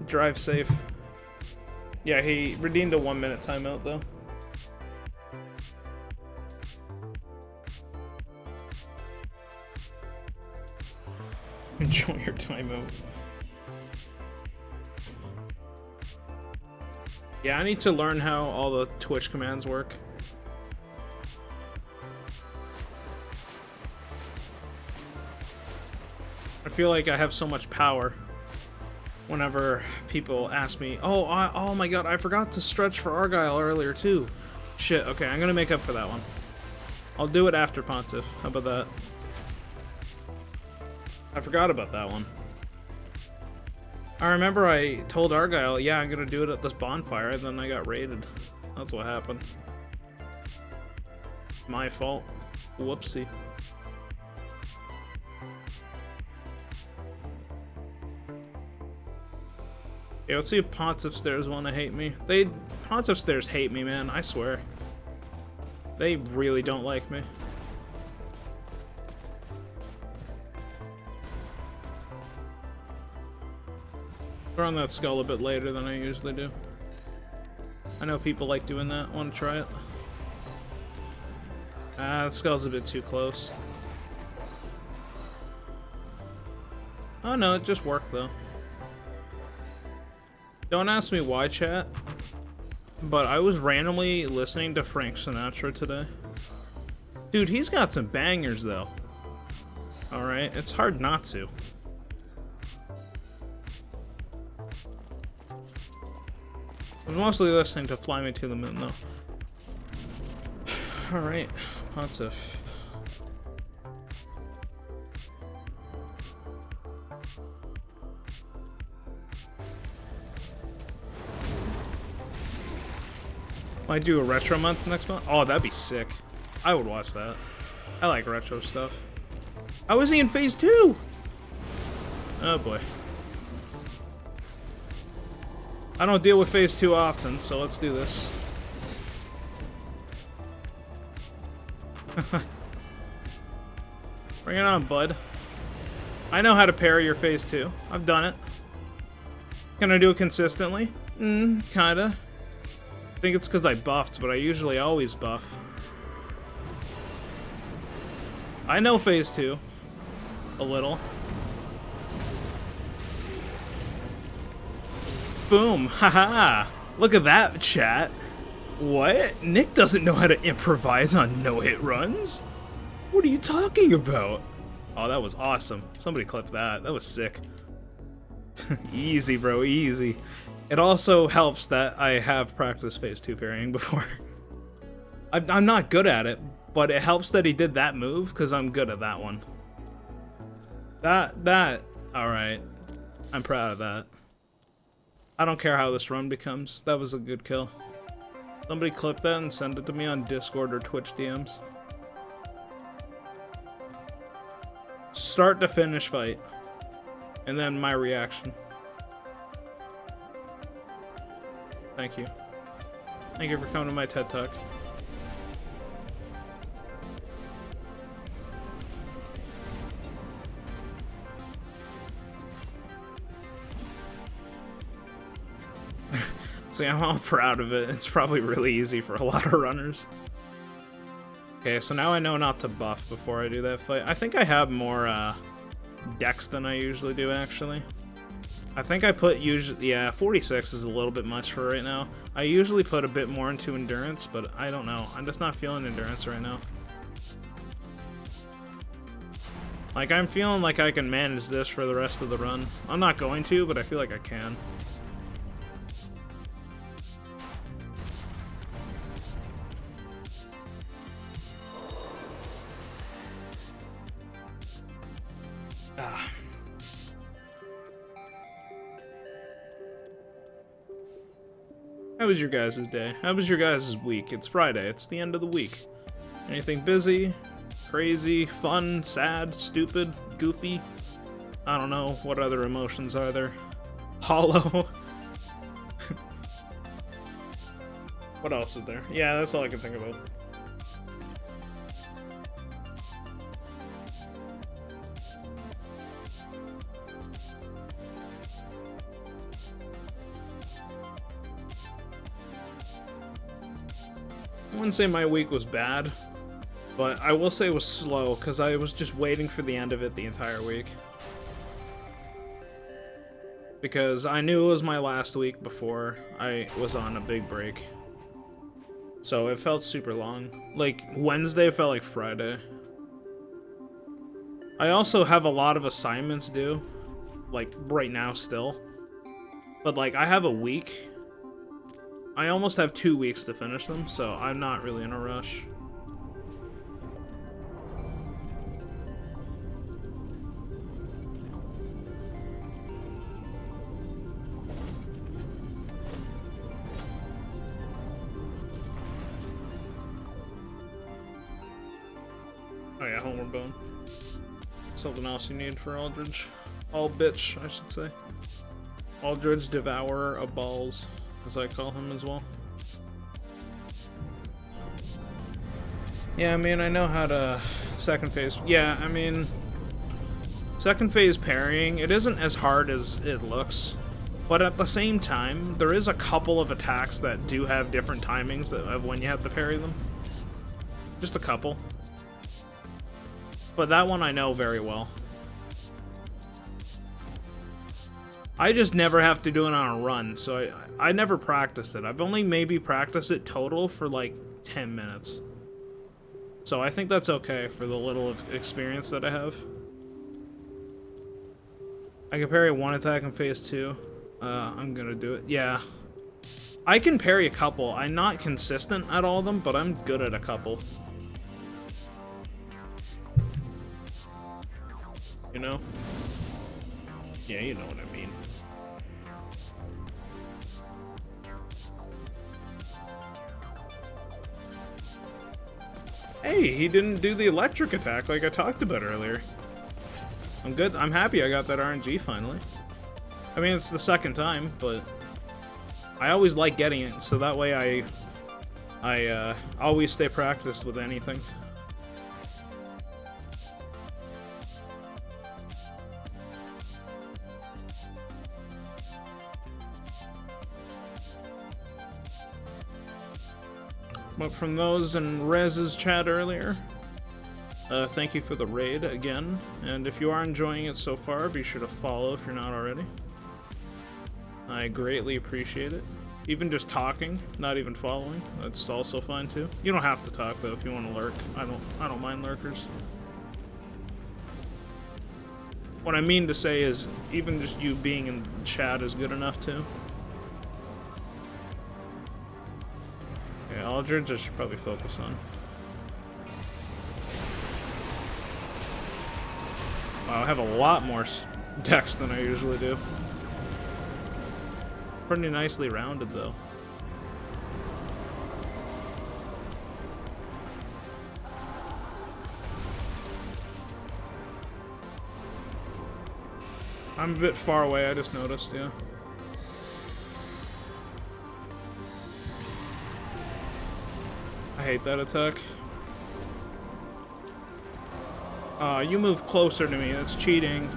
Drive safe. Yeah, he redeemed a 1 minute timeout though. Enjoy your timeout. Yeah, I need to learn how all the Twitch commands work. I feel like I have so much power whenever people ask me, oh my god, I forgot to stretch for Argyle earlier too. Shit, okay, I'm gonna make up for that one. I'll do it after Pontiff. How about that? I forgot about that one. I remember I told Argyle, yeah, I'm gonna do it at this bonfire, and then I got raided. That's what happened. My fault. Whoopsie. Yeah, let's see if Pontiff Stairs want to hate me. Pontiff Stairs hate me, man, I swear. They really don't like me. Throw on that skull a bit later than I usually do. I know people like doing that. Want to try it? Ah, that skull's a bit too close. Oh no, it just worked though. Don't ask me why, chat, but I was randomly listening to Frank Sinatra today. Dude, he's got some bangers though. Alright, it's hard not to. I was mostly listening to Fly Me to the Moon, though. Alright, Pontiff. Might do a retro month next month? Oh, that'd be sick. I would watch that. I like retro stuff. How is he in phase 2? Oh boy. I don't deal with phase 2 often, so let's do this. Bring it on, bud. I know how to parry your phase 2. I've done it. Can I do it consistently? Kinda. I think it's because I buffed, but I usually always buff. I know phase 2. A little. Boom. Haha. Look at that, chat. What? Nick doesn't know how to improvise on no-hit runs? What are you talking about? Oh, that was awesome. Somebody clip that. That was sick. Easy, bro. Easy. It also helps that I have practiced phase 2 parrying before. I'm not good at it, But it helps that he did that move, because I'm good at that one. Alright. I'm proud of that. I don't care how this run becomes. That was a good kill. Somebody clip that and send it to me on Discord or Twitch DMs. Start to finish fight. And then my reaction. Thank you. Thank you for coming to my TED Talk. See, I'm all proud of it. It's probably really easy for a lot of runners. Okay, so now I know not to buff before I do that fight. I think I have more dex than I usually do, actually. I think I put usually, yeah, 46 is a little bit much for right now. I usually put a bit more into endurance, but I don't know. I'm just not feeling endurance right now. Like, I'm feeling like I can manage this for the rest of the run. I'm not going to, but I feel like I can. How was your guys' day? How was your guys' week? It's Friday. It's the end of the week. Anything busy? Crazy? Fun? Sad? Stupid? Goofy? I don't know. What other emotions are there? Hollow? What else is there? Yeah, that's all I can think about. I wouldn't say my week was bad, but I will say it was slow, because I was just waiting for the end of it the entire week. Because I knew it was my last week before I was on a big break. So it felt super long. Like, Wednesday felt like Friday. I also have a lot of assignments due, like, right now still. But, like, I have a week. I almost have 2 weeks to finish them, so I'm not really in a rush. Oh yeah, Homeward Bone. Something else you need for Aldridge. Bitch, I should say. Aldridge, Devourer of Balls, as I call him as well. Yeah, I mean, I know how to second phase. Yeah, I mean, second phase parrying, it isn't as hard as it looks, but at the same time, there is a couple of attacks that do have different timings of when you have to parry them. Just a couple. But that one I know very well. I just never have to do it on a run, so I never practice it. I've only maybe practiced it total for like 10 minutes. So I think that's okay for the little experience that I have. I can parry one attack in phase 2. I'm gonna do it. Yeah. I can parry a couple. I'm not consistent at all of them, but I'm good at a couple. You know? Yeah, you know what I mean. Hey, he didn't do the electric attack like I talked about earlier. I'm good. I'm happy I got that RNG finally. I mean, it's the second time, but I always like getting it, so that way I always stay practiced with anything. But from those in Rez's chat earlier, thank you for the raid again. And if you are enjoying it so far, be sure to follow if you're not already. I greatly appreciate it. Even just talking, not even following, that's also fine too. You don't have to talk though if you want to lurk. I don't mind lurkers. What I mean to say is, even just you being in chat is good enough too. Okay, Aldridge I should probably focus on. Oh, I have a lot more decks than I usually do. Pretty nicely rounded, though. I'm a bit far away, I just noticed, yeah. I hate that attack. You move closer to me, that's cheating.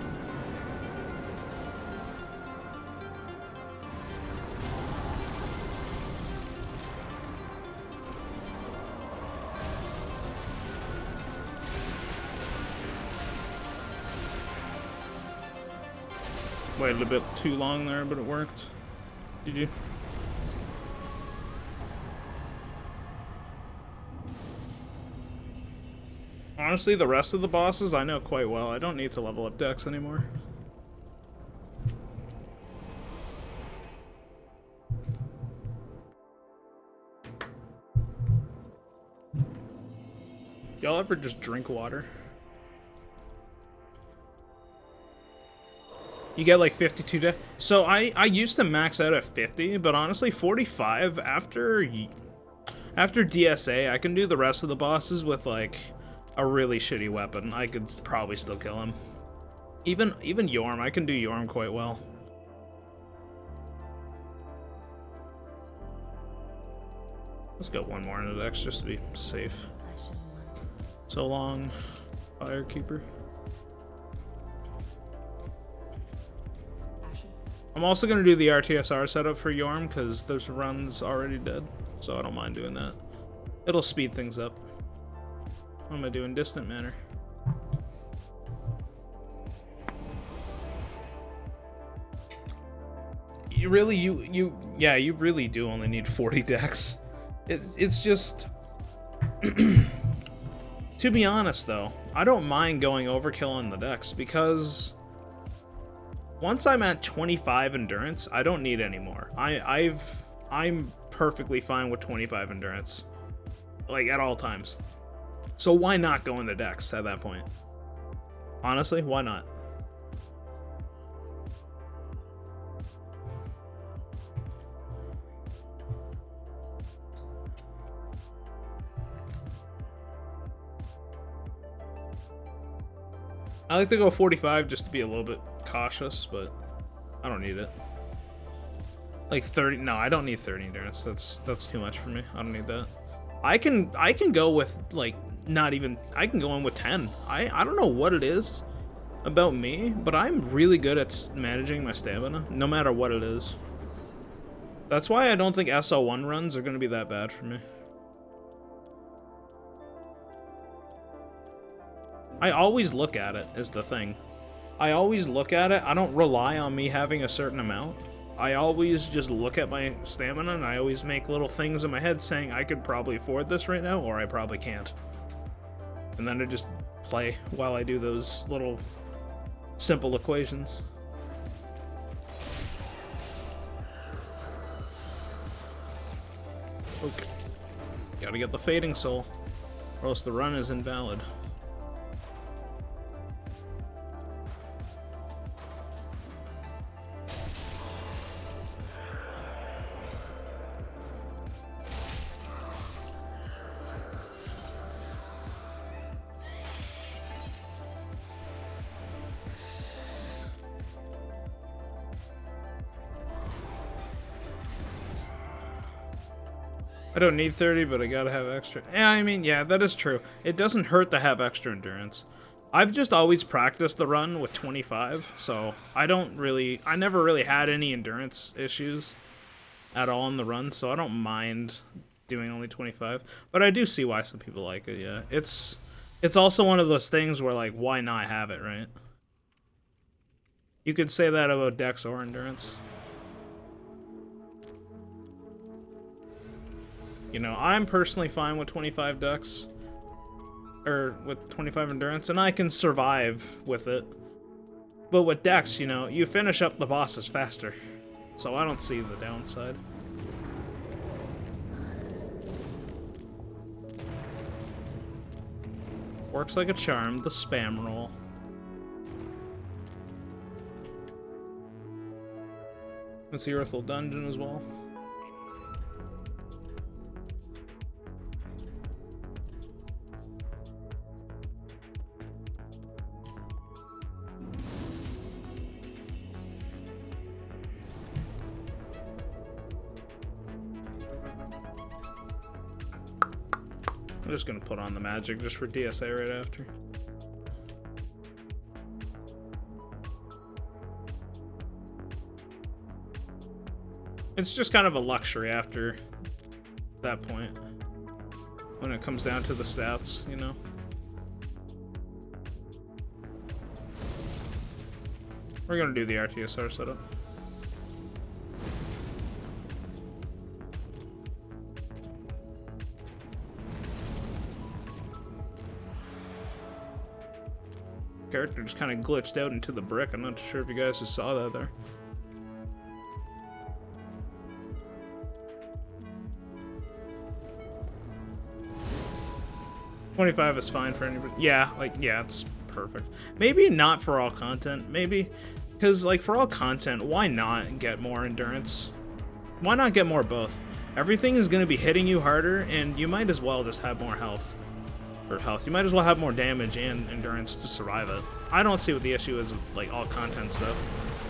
Waited a bit too long there, but it worked. Did you? Honestly, the rest of the bosses I know quite well. I don't need to level up decks anymore. Y'all ever just drink water? You get like 52 decks. So I used to max out at 50, but honestly 45 after DSA, I can do the rest of the bosses with like a really shitty weapon. I could probably still kill him. Even Yorm, I can do Yorm quite well. Let's go one more in the decks just to be safe. So long, Firekeeper. I'm also going to do the RTSR setup for Yorm because there's runs already dead, so I don't mind doing that. It'll speed things up. What am I doing? Distant Manor. You really, yeah, you really do only need 40 decks. It's just... To be honest, though, I don't mind going overkill on the decks, because once I'm at 25 endurance, I don't need any more. I'm perfectly fine with 25 endurance, like, at all times. So why not go into decks at that point? Honestly, why not? I like to go 45 just to be a little bit cautious, but I don't need it. Like 30, no, I don't need 30 endurance. That's too much for me. I don't need that. I can go with like not even, I can go in with 10. I don't know what it is about me, but I'm really good at managing my stamina no matter what it is. That's why I don't think SL1 runs are going to be that bad for me. I always look at it, is the thing. I always look at it. I don't rely on me having a certain amount. I always just look at my stamina, and I always make little things in my head saying I could probably afford this right now, or I probably can't. And then I just play while I do those little simple equations. Okay. Gotta get the Fading Soul, or else the run is invalid. I don't need 30, but I gotta have extra. Yeah, I mean, yeah, that is true. It doesn't hurt to have extra endurance. I've just always practiced the run with 25, so I never really had any endurance issues at all in the run, so I don't mind doing only 25. But I do see why some people like it, yeah. It's also one of those things where, like, why not have it, right? You could say that about Dex or endurance. You know, I'm personally fine with 25 Dex, or with 25 endurance, and I can survive with it. But with Dex, you know, you finish up the bosses faster, so I don't see the downside. Works like a charm, the spam roll. That's the Earthal Dungeon as well. I'm just gonna put on the magic just for DSA right after. It's just kind of a luxury after that point. When it comes down to the stats, you know? We're gonna do the RTSR setup. Character just kind of glitched out into the brick. I'm not sure if you guys just saw that there. $25 is fine for anybody. Yeah, like, yeah, it's perfect. Maybe not for all content. Maybe, because, like, for all content, why not get more endurance? Why not get more both? Everything is going to be hitting you harder, and you might as well just have more health. Or health. You might as well have more damage and endurance to survive it. I don't see what the issue is with, like, all content stuff.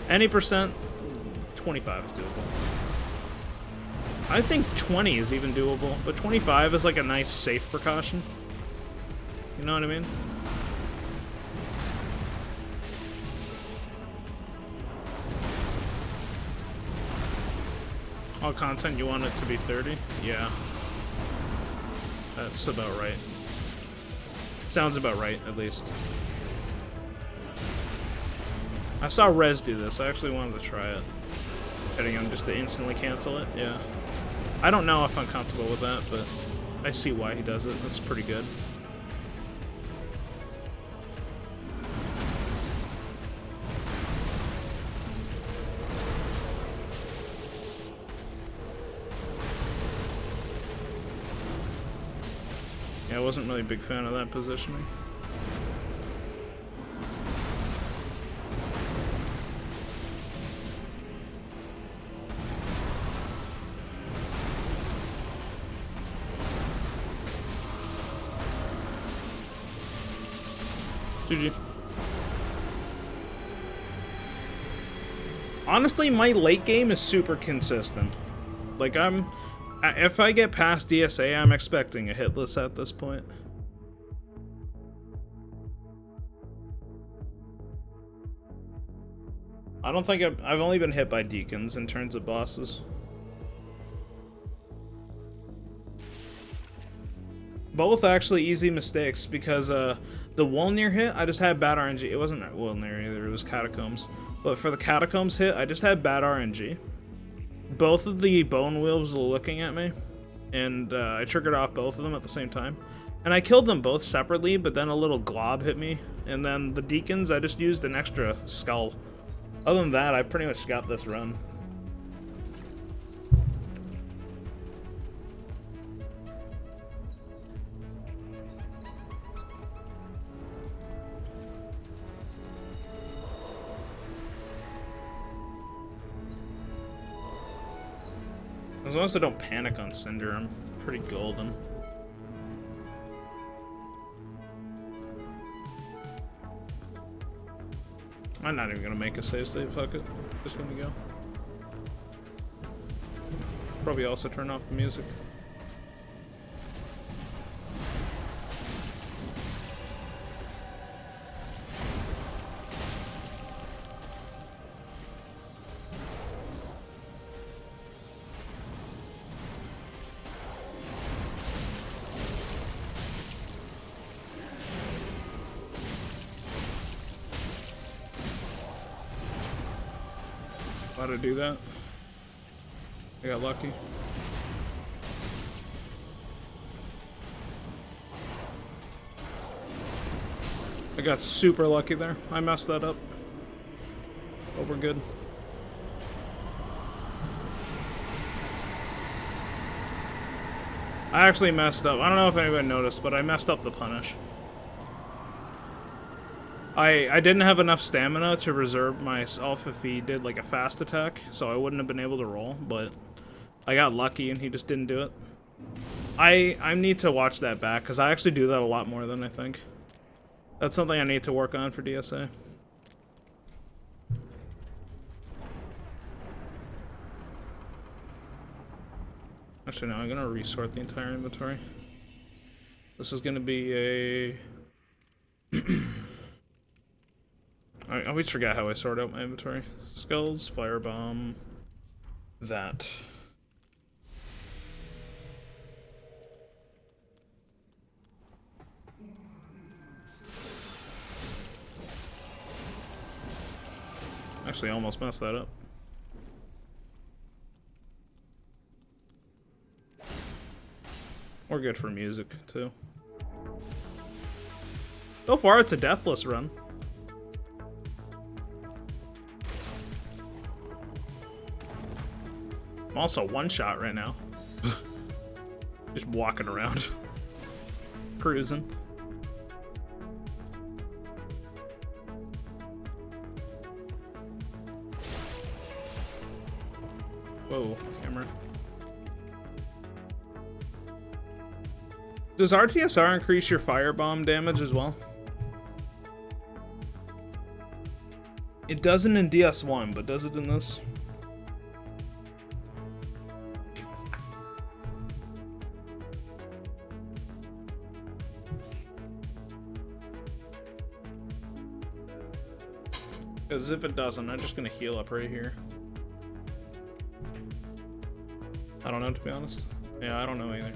Any percent, 25 is doable. I think 20 is even doable, but 25 is like a nice safe precaution. You know what I mean? All content, you want it to be 30? Yeah. That's about right. Sounds about right, at least. I saw Rez do this. I actually wanted to try it. Hitting him just to instantly cancel it, yeah. I don't know if I'm comfortable with that, but I see why he does it. That's pretty good. Yeah, I wasn't really a big fan of that positioning. GG. Honestly, my late game is super consistent. Like, if I get past DSA, I'm expecting a hitless at this point. I don't think I've only been hit by deacons in terms of bosses. Both actually easy mistakes because the Wolnir hit, I just had bad RNG. It wasn't Wolnir either, it was Catacombs. But for the Catacombs hit, I just had bad RNG. Both of the bone wheels were looking at me, and I triggered off both of them at the same time. And I killed them both separately, but then a little glob hit me. And then the deacons, I just used an extra skull. Other than that, I pretty much got this run. As long as I don't panic on Cinder, I'm pretty golden. I'm not even gonna make a save, fuck it. Just gonna go. Probably also turn off the music. How to do that? I got lucky. I got super lucky there. I messed that up. But we're good. I actually messed up. I don't know if anybody noticed, but I messed up the punish. I didn't have enough stamina to reserve myself if he did like a fast attack, so I wouldn't have been able to roll, but I got lucky and he just didn't do it. I need to watch that back, because I actually do that a lot more than I think. That's something I need to work on for DSA. Actually, no, I'm going to resort the entire inventory. This is going to be a... I always forget how I sort out my inventory. Skulls, firebomb, that. Actually, I almost messed that up. We're good for music, too. So far, it's a Deathless run. I'm also one-shot right now. Just walking around. Cruising. Whoa, camera. Does RTSR increase your firebomb damage as well? It doesn't in DS1, but does it in this? Because if it doesn't, I'm just gonna heal up right here. I don't know, to be honest. Yeah, I don't know either.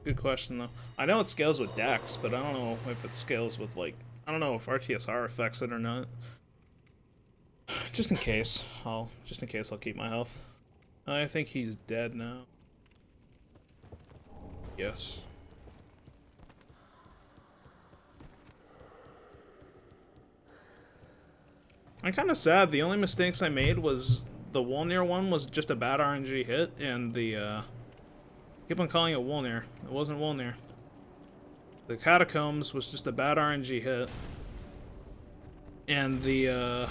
Good question, though. I know it scales with Dex, but I don't know if it scales with, like... I don't know if RTSR affects it or not. Just in case. I'll keep my health. I think he's dead now. Yes. I'm kind of sad. The only mistakes I made was the Wolnir one was just a bad RNG hit, and the I keep on calling it Wolnir. It wasn't Wolnir. The Catacombs was just a bad RNG hit, and the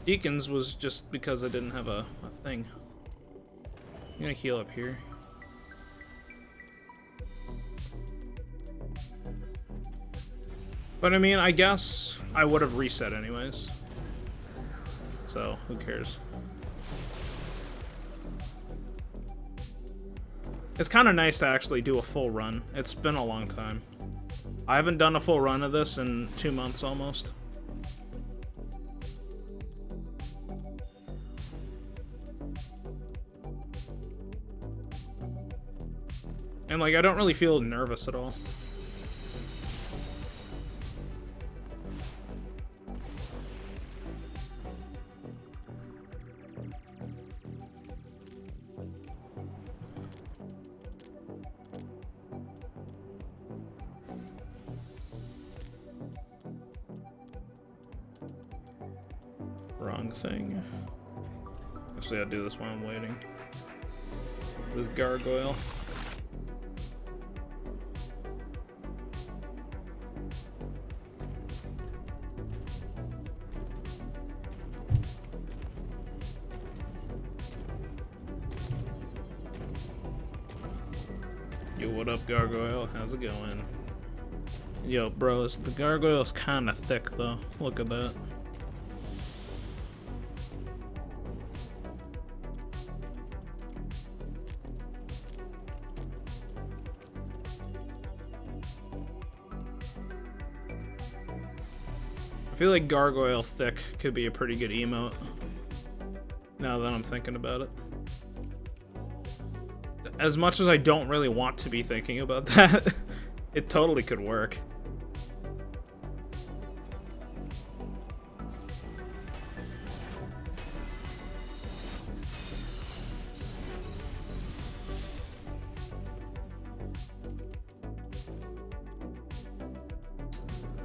Deacons was just because I didn't have a thing. I'm gonna heal up here. But I mean, I guess I would have reset anyways. So, who cares? It's kind of nice to actually do a full run. It's been a long time. I haven't done a full run of this in 2 months almost. And like, I don't really feel nervous at all. Wrong thing. Actually, I'll do this while I'm waiting. With Gargoyle. Yo, what up, Gargoyle? How's it going? Yo, bros, the Gargoyle's kind of thick, though. Look at that. I feel like Gargoyle thick could be a pretty good emote. Now that I'm thinking about it. As much as I don't really want to be thinking about that, it totally could work.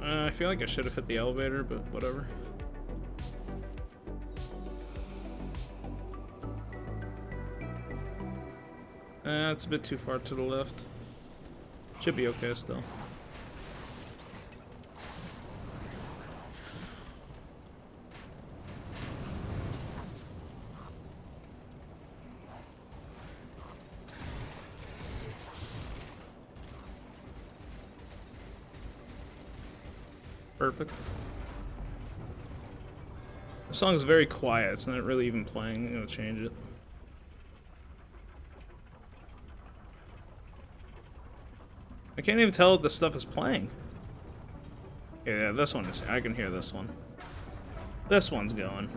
I feel like I should have hit the elevator, but whatever. It's a bit too far to the left. Should be okay still. perfect. The song is very quiet. It's not really even playing. I'm gonna change it. I can't even tell if this stuff is playing. Yeah, this one is. I can hear this one. This one's going.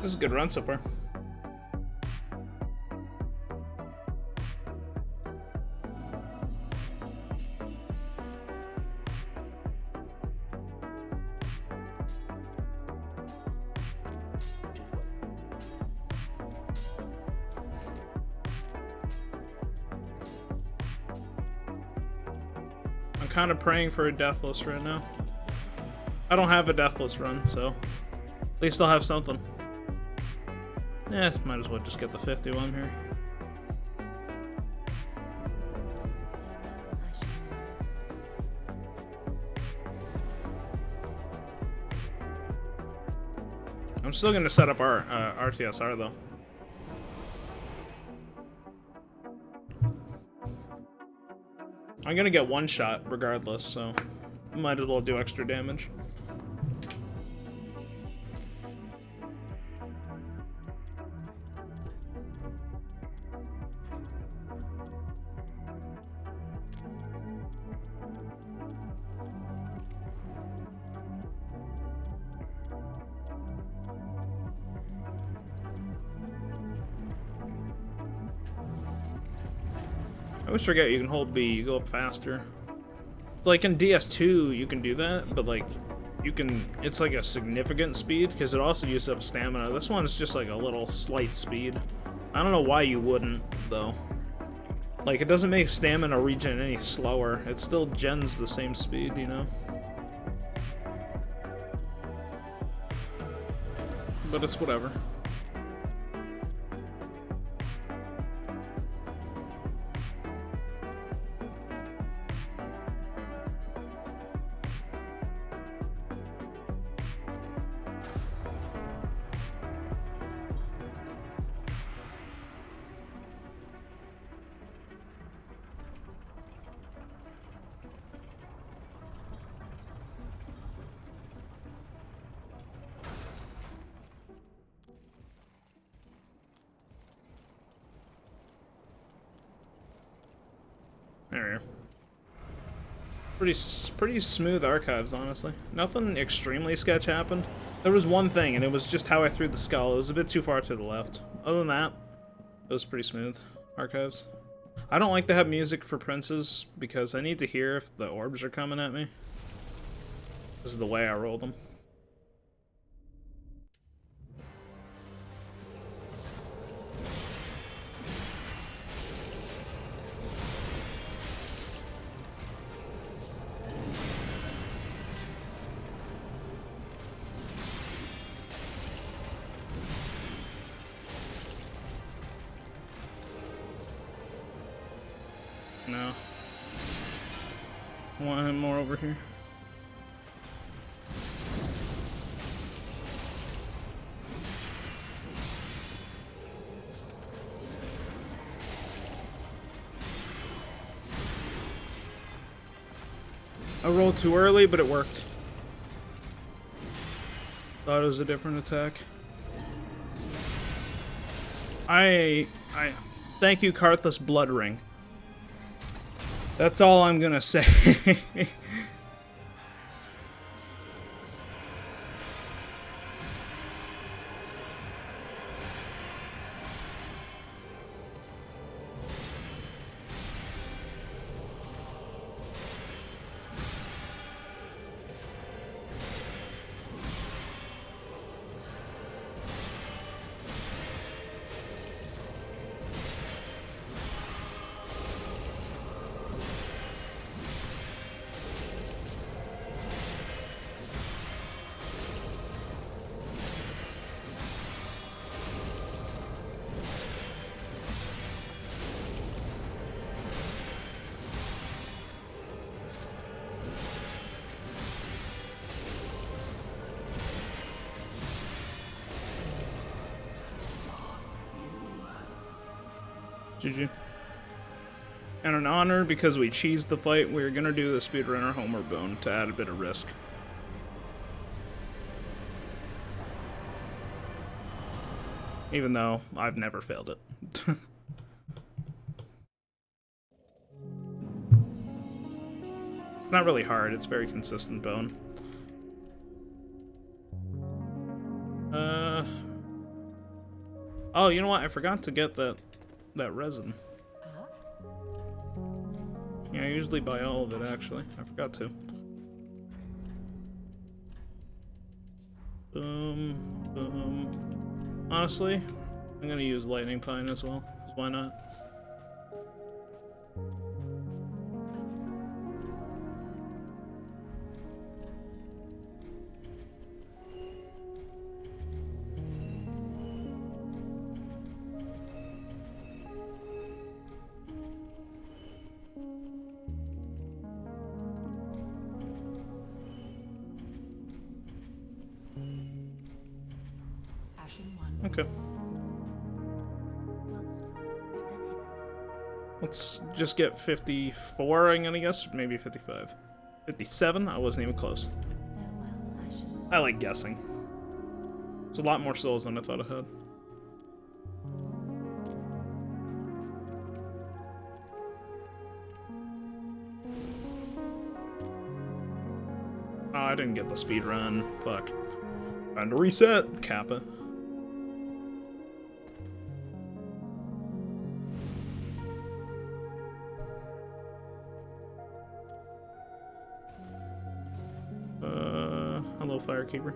This is a good run so far. I'm kind of praying for a Deathless right now. I don't have a Deathless run, so at least I'll have something. Yeah, might as well just get the 51 here. I'm still gonna set up our RTSR though. I'm gonna get one shot regardless, so might as well do extra damage. I always forget you can hold B, you go up faster. Like in DS2, you can do that, but like, you can, it's like a significant speed, because it also uses up stamina. This one's just like a little slight speed. I don't know why you wouldn't, though. Like, it doesn't make stamina regen any slower. It still gens the same speed, you know? But it's whatever. There we go. Pretty smooth archives, honestly. Nothing extremely sketch happened. There was one thing, and it was just how I threw the skull. It was a bit too far to the left. Other than that, it was pretty smooth archives. I don't like to have music for princes because I need to hear if the orbs are coming at me. This is the way I roll them. No. I want him more over here. I rolled too early, but it worked. Thought it was a different attack. I thank you, Karthus Blood Ring. That's all I'm gonna say. GG. And an honor, because we cheesed the fight, we're gonna do the speedrunner Homer Bone to add a bit of risk. Even though I've never failed it. It's not really hard, it's very consistent bone. Oh, you know what? I forgot to get that resin. Yeah, I usually buy all of it, actually. I forgot to. Boom, boom. Honestly, I'm gonna use lightning pine as well, 'cause why not? Okay. Let's just get 54, I'm gonna guess. Maybe 55. 57? I wasn't even close. I like guessing. It's a lot more souls than I thought I had. Oh, I didn't get the speed run. Fuck. Time to reset, Kappa. Hello, Firekeeper.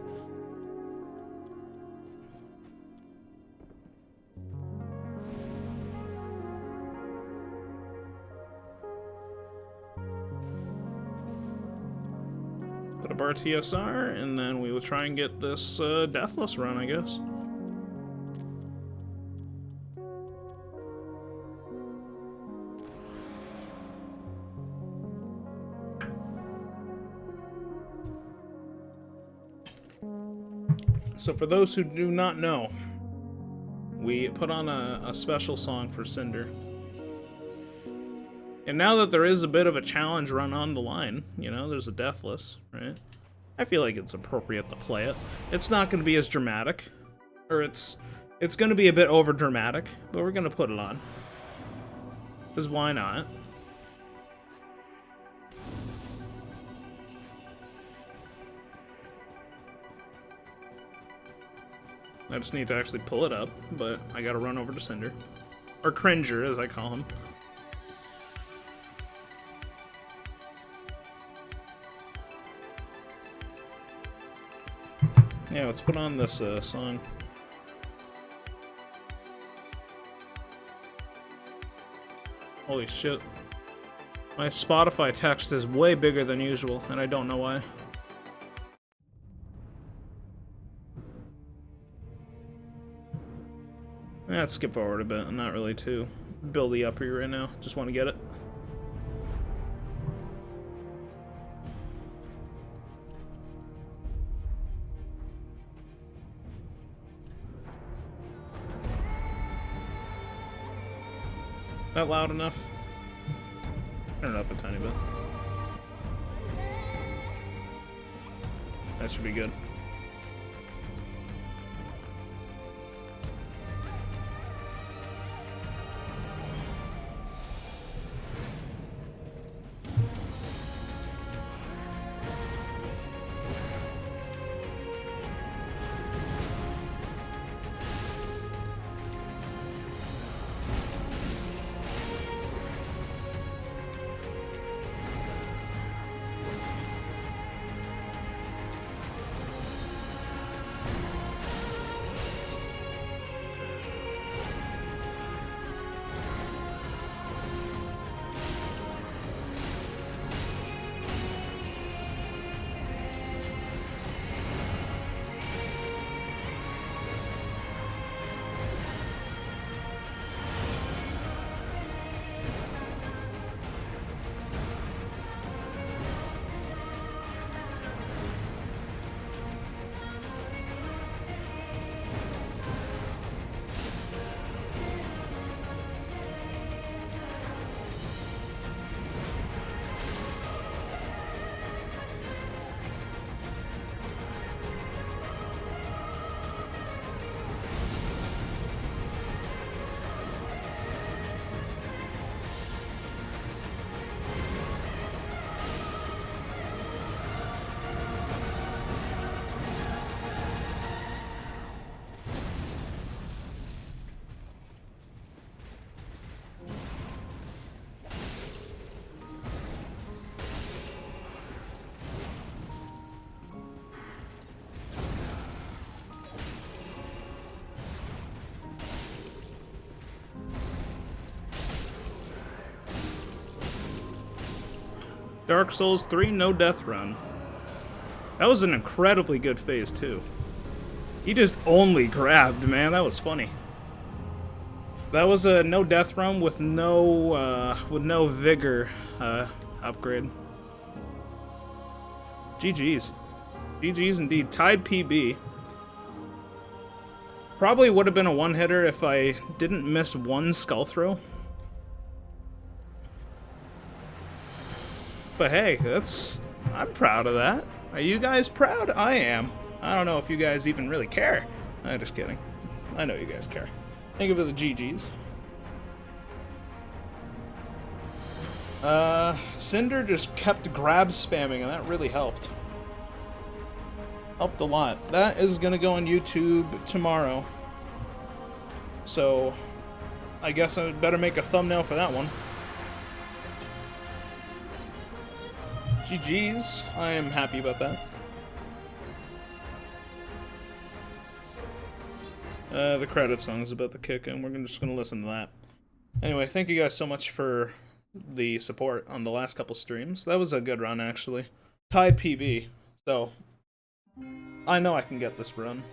Put up our TSR, and then we will try and get this Deathless run, I guess. So for those who do not know, we put on a special song for Cinder. And now that there is a bit of a challenge run on the line, you know, there's a Deathless, right? I feel like it's appropriate to play it. It's not going to be as dramatic, or it's going to be a bit over dramatic, but we're going to put it on. Because why not? I just need to actually pull it up, but I gotta run over to Cinder. Or Cringer, as I call him. Yeah, let's put on this song. Holy shit. My Spotify text is way bigger than usual, and I don't know why. Let's skip forward a bit. I'm not really too buildy up here right now. Just want to get it. That loud enough? Turn it up a tiny bit. That should be good. Dark Souls 3 no death run. That was an incredibly good phase too. He just only grabbed, man. That was funny. That was a no death run with no vigor upgrade. GG's. GG's indeed. Tied PB. Probably would have been a one-hitter if I didn't miss one skull throw. But hey, I'm proud of that. Are you guys proud? I am. I don't know if you guys even really care. I'm just kidding. I know you guys care. Thank you for the GG's. Cinder just kept grab spamming, and that really helped. Helped a lot. That is gonna go on YouTube tomorrow. So, I guess I better make a thumbnail for that one. GG's. I am happy about that. The credit song is about to kick in. We're just going to listen to that. Anyway, thank you guys so much for the support on the last couple streams. That was a good run, actually. Tied PB. So, I know I can get this run.